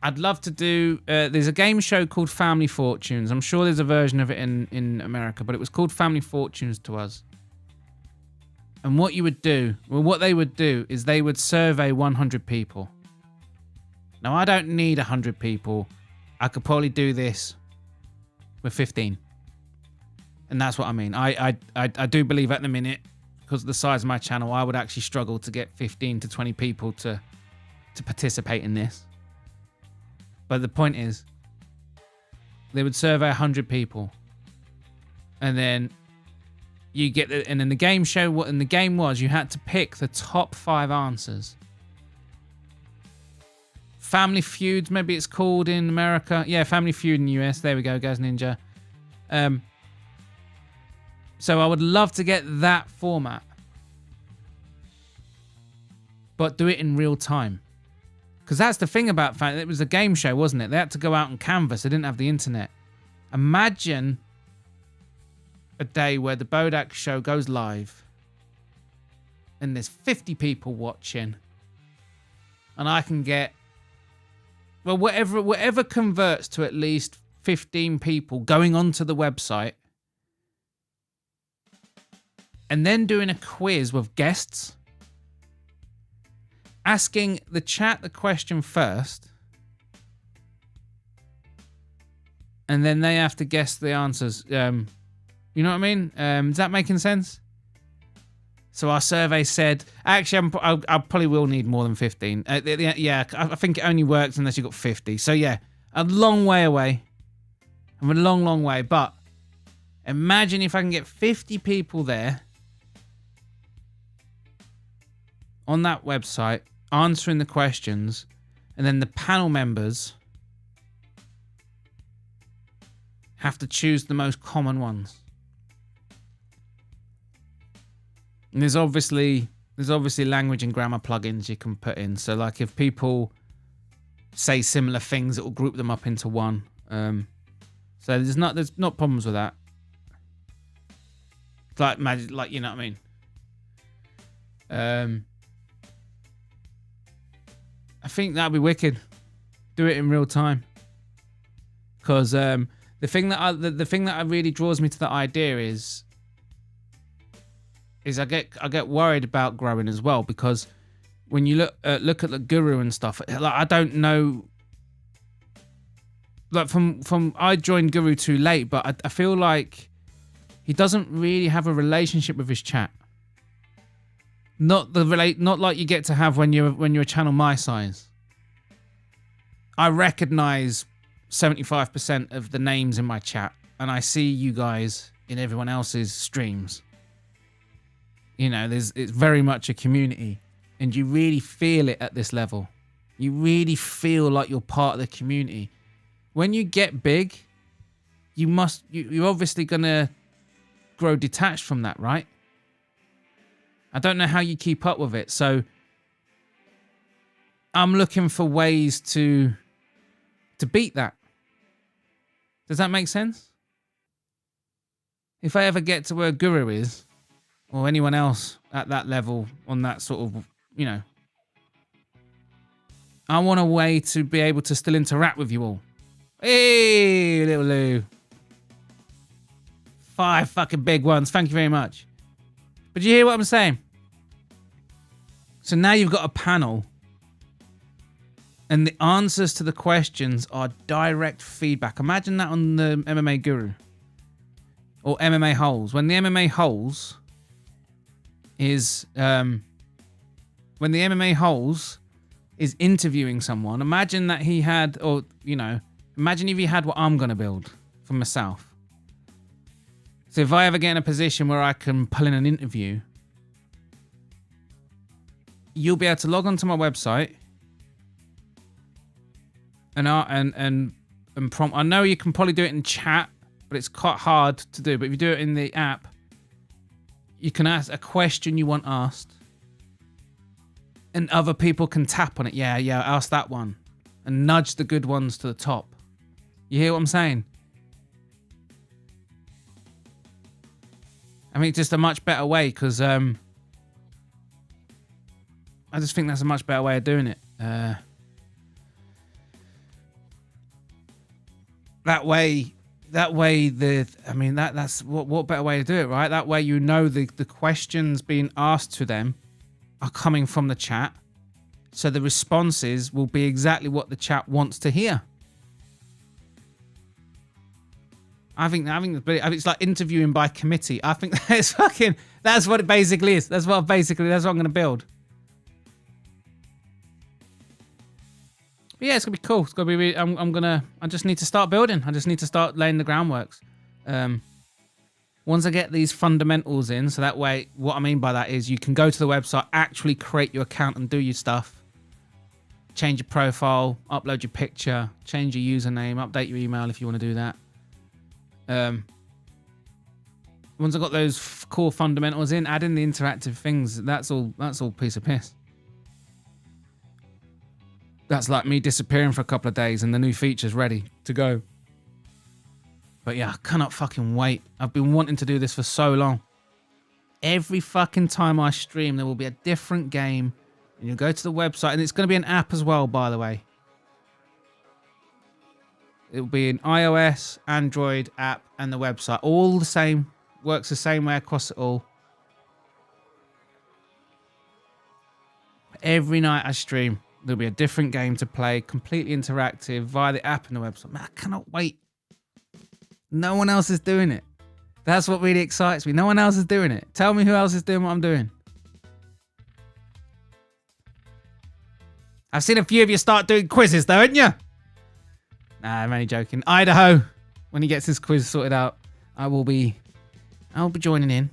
I'd love to do. There's a game show called Family Fortunes. I'm sure there's a version of it in America, but it was called Family Fortunes to us. And what you would do, well, what they would do is they would survey 100 people. Now, I don't need 100 people. I could probably do this with 15. And that's what I mean. I do believe at the minute, because of the size of my channel, I would actually struggle to get 15 to 20 people to participate in this. But the point is, they would survey 100 people. And then you get and then the game show, what in the game was, you had to pick the top 5 answers. Family Feud, maybe it's called in America. Yeah, Family Feud in the US. There we go, Gaz Ninja. So I would love to get that format, but do it in real time. Because that's the thing about family. It was a game show, wasn't it? They had to go out and canvas. They didn't have the internet. Imagine a day where the Bodach Show goes live and there's 50 people watching, and I can get, well, whatever converts to at least 15 people going onto the website, and then doing a quiz with guests, asking the chat the question first, and then they have to guess the answers. You know what I mean? Is that making sense? So our survey said, actually, I probably will need more than 15. Yeah, I think it only works unless you've got 50. So yeah, a long way away. I'm a long, long way. But imagine if I can get 50 people there on that website answering the questions, and then the panel members have to choose the most common ones. And there's obviously language and grammar plugins you can put in. So like if people say similar things, it will group them up into one. So there's not problems with that. Like you know what I mean. I think that'd be wicked. Do it in real time. Because the thing that really draws me to the idea is I get worried about growing as well, because when you look at the guru and stuff, like, I don't know. Like from I joined Guru too late, but I feel like he doesn't really have a relationship with his chat. Not like you get to have when you're a channel my size. I recognize 75% of the names in my chat, and I see you guys in everyone else's streams. You know, it's very much a community, and you really feel it at this level. You really feel like you're part of the community. When you get big, you're obviously gonna grow detached from that, right? I don't know how you keep up with it, so I'm looking for ways to beat that. Does that make sense? If I ever get to where Guru is, or anyone else at that level on that sort of, you know, I want a way to be able to still interact with you all. Hey, little Lou. 5 fucking big ones. Thank you very much. But you hear what I'm saying? So now you've got a panel, and the answers to the questions are direct feedback. Imagine that on the MMA Guru or MMA Holes. When the MMA Holes is interviewing someone, imagine that he had, or you know, imagine if he had what I'm gonna build for myself. So if I ever get in a position where I can pull in an interview, you'll be able to log onto my website and prompt. I know you can probably do it in chat, but it's quite hard to do. But if you do it in the app, you can ask a question you want asked, and other people can tap on it. Yeah, ask that one, and nudge the good ones to the top. You hear what I'm saying? I mean, it's just a much better way, because I just think that's a much better way of doing it. That way, that's what better way to do it, right? That way, you know, the questions being asked to them are coming from the chat, so the responses will be exactly what the chat wants to hear. I think it's like interviewing by committee. I think that's what it basically is. That's what I'm going to build. But yeah, it's gonna be cool. It's gonna be really, I just need to start building. I just need to start laying the groundworks. Once I get these fundamentals in, so that way, what I mean by that is you can go to the website, actually create your account and do your stuff. Change your profile, upload your picture, change your username, update your email if you want to do that. Once I got those core fundamentals in, add in the interactive things. That's all piece of piss. That's like me disappearing for a couple of days and the new feature's ready to go. But yeah, I cannot fucking wait. I've been wanting to do this for so long. Every fucking time I stream, there will be a different game. And you'll go to the website, and it's going to be an app as well, by the way. It will be an iOS, Android app, and the website. All the same. Works the same way across it all. Every night I stream, there'll be a different game to play, completely interactive, via the app and the website. Man, I cannot wait. No one else is doing it. That's what really excites me. No one else is doing it. Tell me who else is doing what I'm doing. I've seen a few of you start doing quizzes though, haven't you? Nah, I'm only joking. Idaho, when he gets his quiz sorted out, I'll be joining in.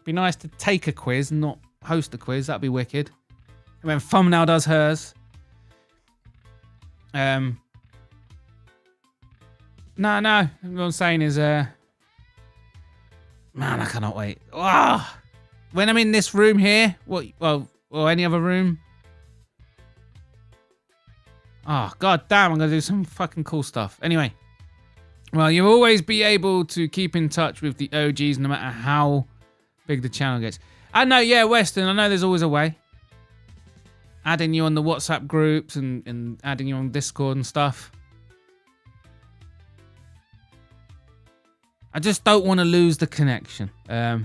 Be nice to take a quiz, not host a quiz. That'd be wicked. And when Thumbnail does hers. No. What I'm saying is, man, I cannot wait. Oh, when I'm in this room here, or any other room. Oh, god damn, I'm going to do some fucking cool stuff. Anyway. Well, you'll always be able to keep in touch with the OGs no matter how big the channel gets. I know, yeah, Weston, I know there's always a way. adding you on the WhatsApp groups and adding you on Discord and stuff. I just don't want to lose the connection. So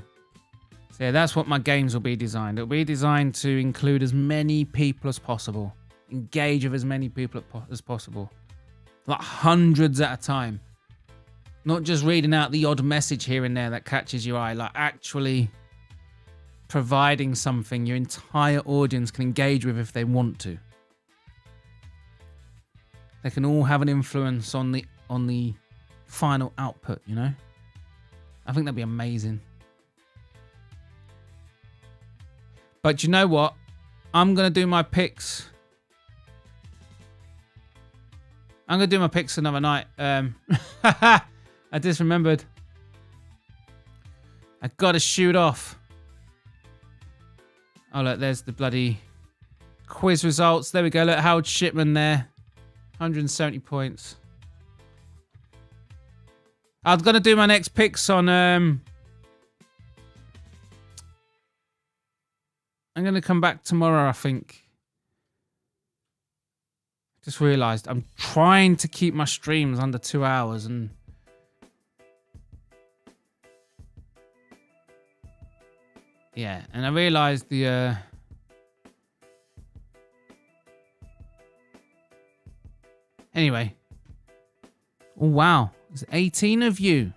yeah, that's what my games will be designed. It'll be designed to include as many people as possible. Engage with as many people as possible. Like hundreds at a time. Not just reading out the odd message here and there that catches your eye. Like actually providing something your entire audience can engage with if they want to. They can all have an influence on the final output, you know? I think that'd be amazing. But you know what? I'm going to do my picks. I'm going to do my picks another night. I just remembered. I got to shoot off. Oh, look, there's the bloody quiz results. There we go. Look, Howard Shipman there. 170 points. I'm going to do my next picks on... I'm going to come back tomorrow, I think. Just realised I'm trying to keep my streams under 2 hours and... Yeah, and I realised the... Anyway. Oh, wow. There's 18 of you.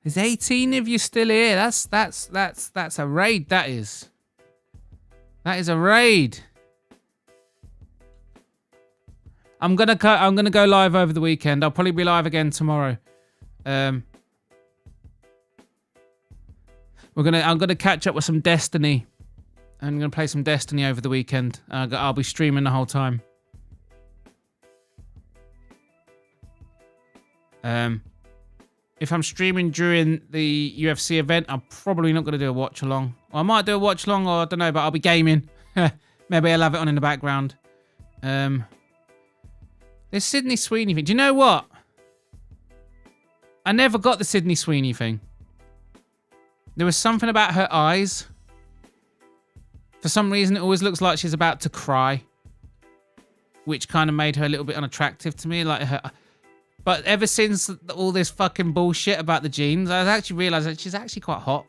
There's 18 of you still here. That's a raid, that is. That is a raid. I'm gonna go live over the weekend. I'll probably be live again tomorrow. I'm gonna catch up with some Destiny. I'm gonna play some Destiny over the weekend. I'll be streaming the whole time. If I'm streaming during the UFC event, I'm probably not going to do a watch along. Or I might do a watch along, or I don't know, but I'll be gaming. Maybe I'll have it on in the background. There's Sydney Sweeney thing. Do you know what? I never got the Sydney Sweeney thing. There was something about her eyes. For some reason, it always looks like she's about to cry. Which kind of made her a little bit unattractive to me. Like her... But ever since all this fucking bullshit about the genes, I've actually realised that she's actually quite hot.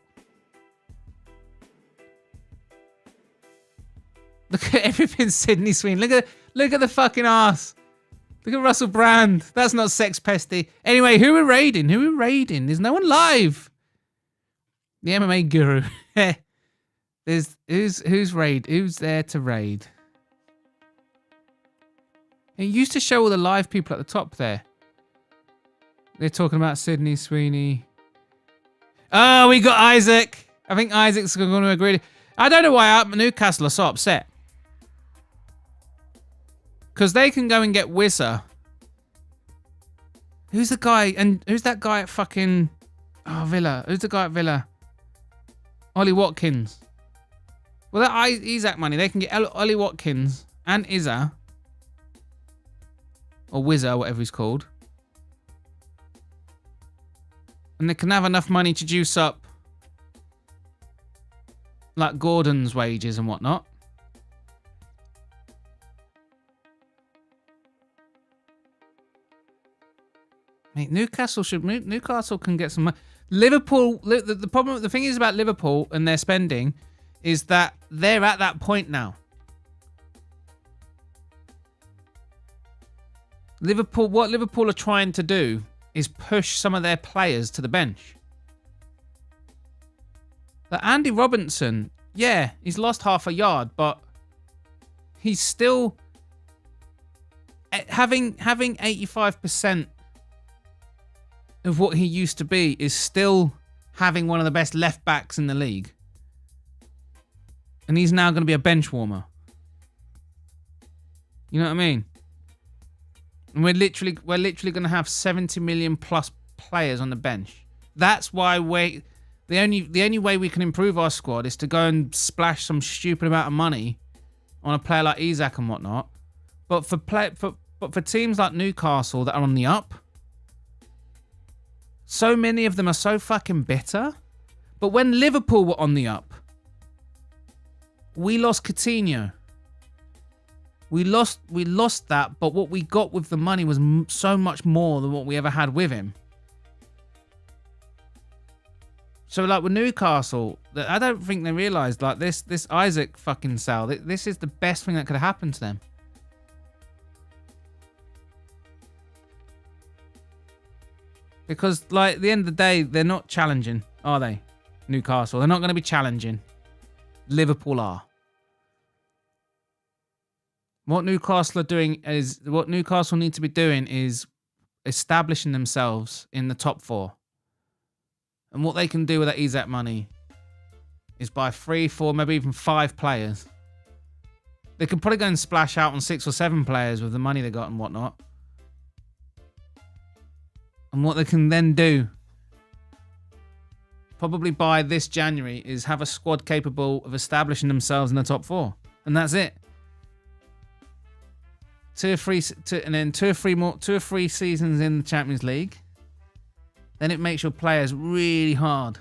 Look at everything Sydney Sweeney. Look at the fucking ass. Look at Russell Brand. That's not sex pesty. Anyway, who are raiding? Who are raiding? There's no one live. The MMA guru. Who's raid? Who's there to raid? It used to show all the live people at the top there. They're talking about Sydney Sweeney. Oh, we got Isaac. I think Isaac's going to agree. I don't know why Newcastle are so upset. Because they can go and get Wizzer. Who's the guy? And who's that guy at fucking... Oh, Villa. Who's the guy at Villa? Ollie Watkins. Well, that Isaac money, they can get Ollie Watkins and Izza. Or Wizzer, whatever he's called. And they can have enough money to juice up like Gordon's wages and whatnot. Mate, Newcastle can get some money. Liverpool, the thing is about Liverpool and their spending is that they're at that point now. What Liverpool are trying to do is push some of their players to the bench. But Andy Robinson, yeah, he's lost half a yard, but he's still having 85% of what he used to be is still having one of the best left backs in the league. And he's now going to be a bench warmer. You know what I mean? And we're literally going to have 70 million plus players on the bench. That's why the only way we can improve our squad is to go and splash some stupid amount of money on a player like Isak and whatnot. But for teams like Newcastle that are on the up, so many of them are so fucking bitter. But when Liverpool were on the up, We lost Coutinho. We lost that, but what we got with the money was so much more than what we ever had with him. So like with Newcastle, I don't think they realised like this Isaac fucking sale. This is the best thing that could have happened to them. Because like at the end of the day, they're not challenging, are they? Newcastle, they're not going to be challenging. Liverpool are. What Newcastle need to be doing is establishing themselves in the top 4. And what they can do with that EZAC money is buy 3, 4, maybe even 5 players. They can probably go and splash out on 6 or 7 players with the money they got and whatnot. And what they can then do, probably by this January, is have a squad capable of establishing themselves in the top 4. And that's it. 2 or 3 seasons in the Champions League. Then it makes your players really hard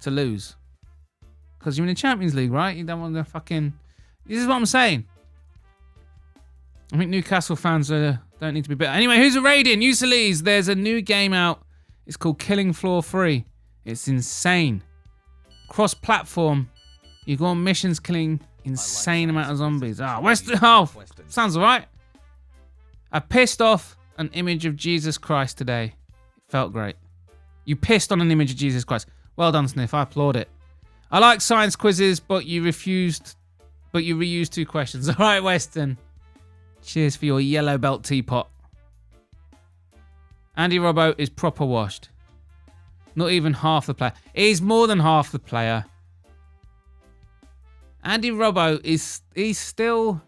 to lose. Because you're in the Champions League, right? You don't want to fucking... This is what I'm saying. I think Newcastle fans don't need to be bitter. Anyway, who's a raiding? Usually, there's a new game out. It's called Killing Floor 3. It's insane. Cross-platform. You go on missions killing insane amount of zombies. Sounds alright. I pissed off an image of Jesus Christ today. Felt great. You pissed on an image of Jesus Christ. Well done, Sniff. I applaud it. I like science quizzes, but you reused 2 questions. All right, Weston. Cheers for your yellow belt teapot. Andy Robbo is proper washed. Not even half the player. He's more than half the player. Andy Robbo he's still...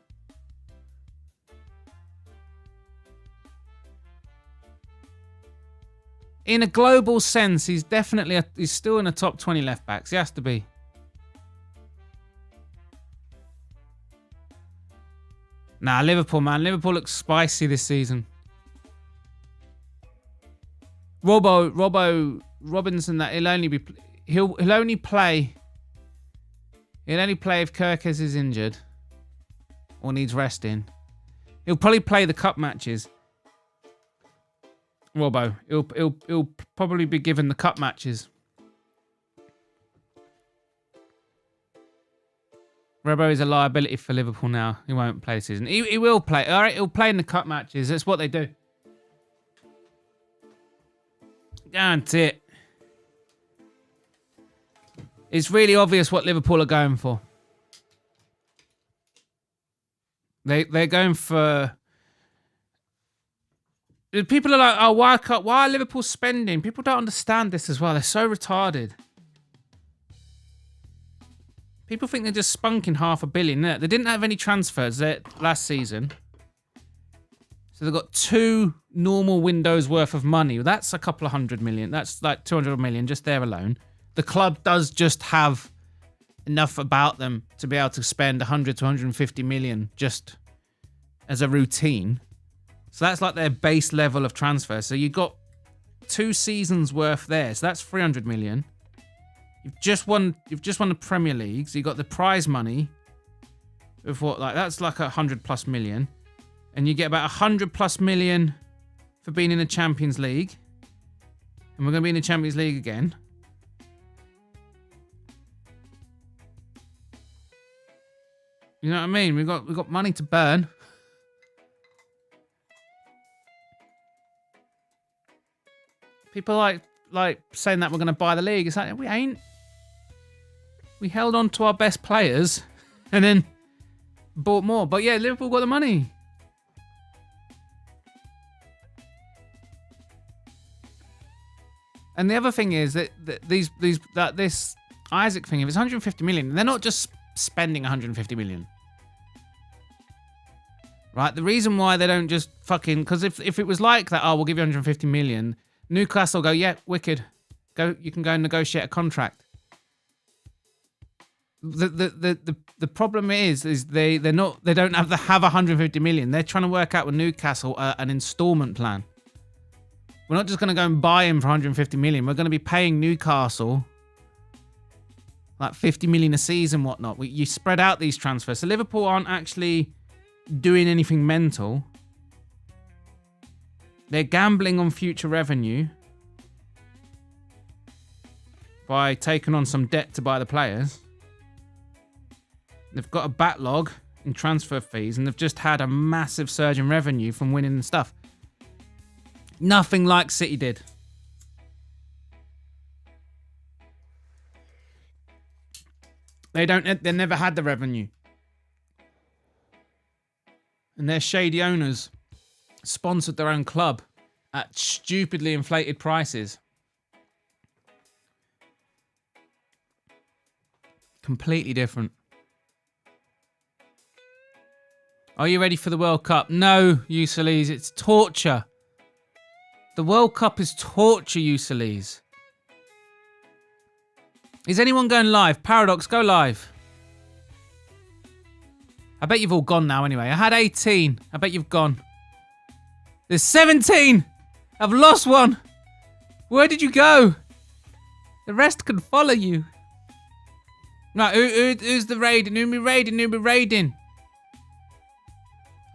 In a global sense, he's still in the top 20 left backs. He has to be. Nah, Liverpool, man. Liverpool looks spicy this season. Robinson, that he'll only play if Kirkes is injured or needs resting. He'll probably play the cup matches. Robbo, he'll probably be given the cup matches. Robbo is a liability for Liverpool now. He won't play this season. He will play. All right, he'll play in the cup matches. That's what they do. Guarantee it. It's really obvious what Liverpool are going for. They're going for... People are like, oh, why are Liverpool spending? People don't understand this as well. They're so retarded. People think they're just spunking $500 million. They didn't have any transfers last season. So they've got 2 normal windows worth of money. That's a couple of $100 million. That's like 200 million just there alone. The club does just have enough about them to be able to spend 100 to 150 million just as a routine. So that's like their base level of transfer. So you've got 2 seasons worth there. So that's 300 million. You've just won the Premier League. So you got the prize money of what, like, that's like 100+ million. And you get about 100+ million for being in the Champions League. And we're going to be in the Champions League again. You know what I mean? We've got money to burn. People like saying that we're going to buy the league. It's like, we ain't. We held on to our best players and then bought more. But yeah, Liverpool got the money. And the other thing is that this Isaac thing, if it's 150 million, they're not just spending 150 million. Right? The reason why they don't just fucking... Because if it was like that, oh, we'll give you 150 million... Newcastle go, yeah, wicked. Go, you can go and negotiate a contract. The problem is they don't have 150 million. They're trying to work out with Newcastle an installment plan. We're not just going to go and buy him for 150 million. We're going to be paying Newcastle like 50 million a season, whatnot. You spread out these transfers. So Liverpool aren't actually doing anything mental. They're gambling on future revenue by taking on some debt to buy the players. They've got a backlog in transfer fees, and they've just had a massive surge in revenue from winning and stuff. Nothing like City did. They never had the revenue. And their shady owners sponsored their own club at stupidly inflated prices. Completely different. Are you ready for the World Cup? No, Usules, it's torture. The World Cup is torture, Usules. Is anyone going live? Paradox, go live. I bet you've all gone now anyway. I had 18. I bet you've gone. There's 17. I've lost one. Where did you go? The rest can follow you. Right, who's the raiding? Who'll be raiding?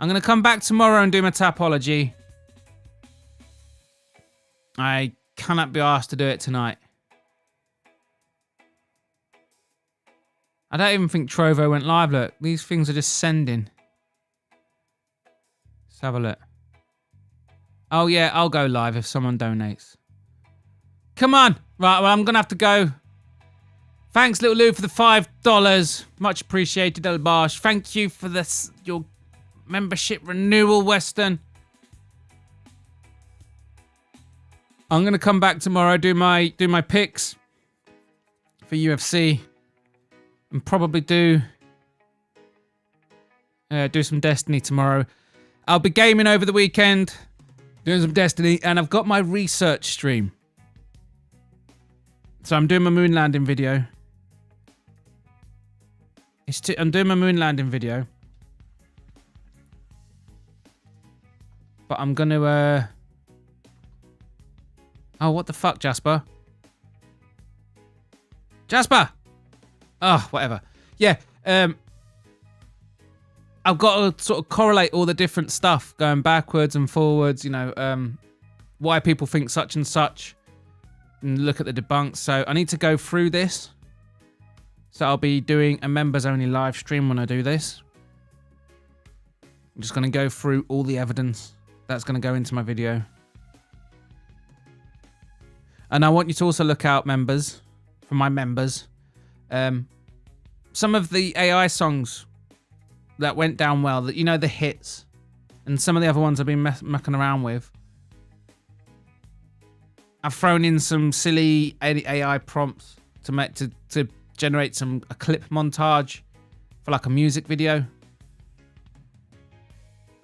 I'm going to come back tomorrow and do my tapology. I cannot be asked to do it tonight. I don't even think Trovo went live. Look, these things are just sending. Let's have a look. Oh, yeah, I'll go live if someone donates. Come on. Right, well, I'm going to have to go. Thanks, Little Lou, for the $5. Much appreciated, Elbash. Thank you for this, your membership renewal, Western. I'm going to come back tomorrow, do my picks for UFC. And probably do some Destiny tomorrow. I'll be gaming over the weekend, doing some Destiny, and I've got my research stream. So I'm doing my moon landing video. I'm doing my moon landing video. But I'm going to... Oh, what the fuck, Jasper? Jasper! Oh, whatever. Yeah, I've got to sort of correlate all the different stuff going backwards and forwards, you know, why people think such and such, and look at the debunks. So I need to go through this. So I'll be doing a members only live stream when I do this. I'm just going to go through all the evidence that's going to go into my video. And I want you to also look out, members, for my members. Some of the AI songs that went down well, that, you know, the hits, and some of the other ones I've been mucking around with. I've thrown in some silly AI prompts to generate a clip montage for like a music video.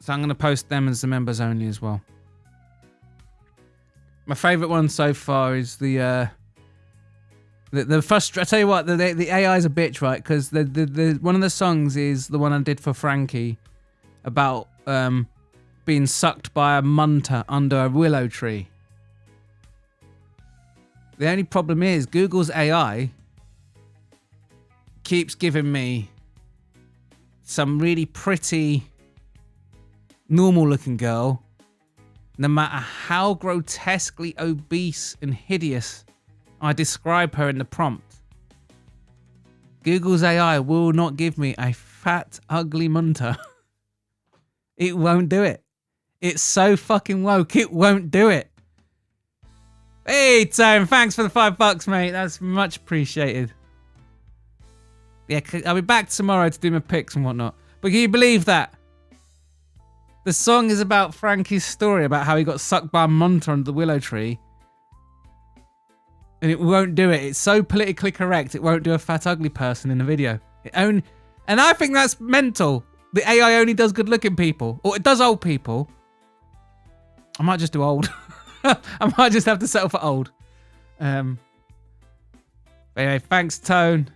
So I'm going to post them as the members only as well. My favourite one so far is the first. I tell you what, the AI is a bitch, right? Because the one of the songs is the one I did for Frankie about being sucked by a munter under a willow tree. The only problem is Google's AI keeps giving me some really pretty, normal-looking girl, no matter how grotesquely obese and hideous I describe her in the prompt. Google's AI will not give me a fat, ugly munter. It won't do it. It's so fucking woke, it won't do it. Hey, Tone, thanks for the $5, mate. That's much appreciated. Yeah, I'll be back tomorrow to do my picks and whatnot. But can you believe that? The song is about Frankie's story about how he got sucked by a munter under the willow tree. And it won't do it. It's so politically correct, it won't do a fat, ugly person in the video. And I think that's mental. The AI only does good-looking people. Or it does old people. I might just do old. I might just have to settle for old. Anyway, thanks, Tone.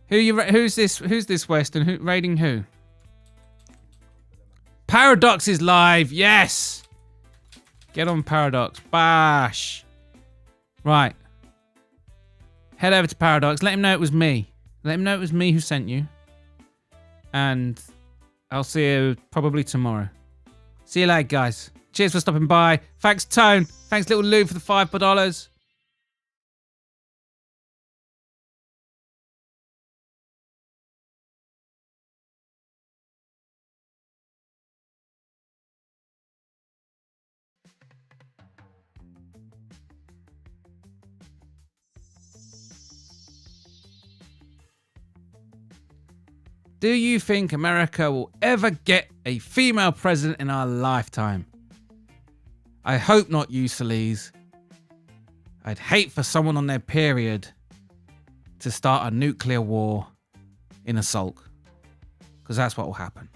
Who's this Western? Raiding who? Paradox is live. Yes. Get on, Paradox. Bash. Right. head over to Paradox. Let him know it was me. Let him know it was me who sent you. And I'll see you probably tomorrow. See you later, guys. Cheers for stopping by. Thanks, Tone. Thanks, Little Lou, for the $5. Do you think America will ever get a female president in our lifetime? I hope not, you Salese. I'd hate for someone on their period to start a nuclear war in a sulk. Because that's what will happen.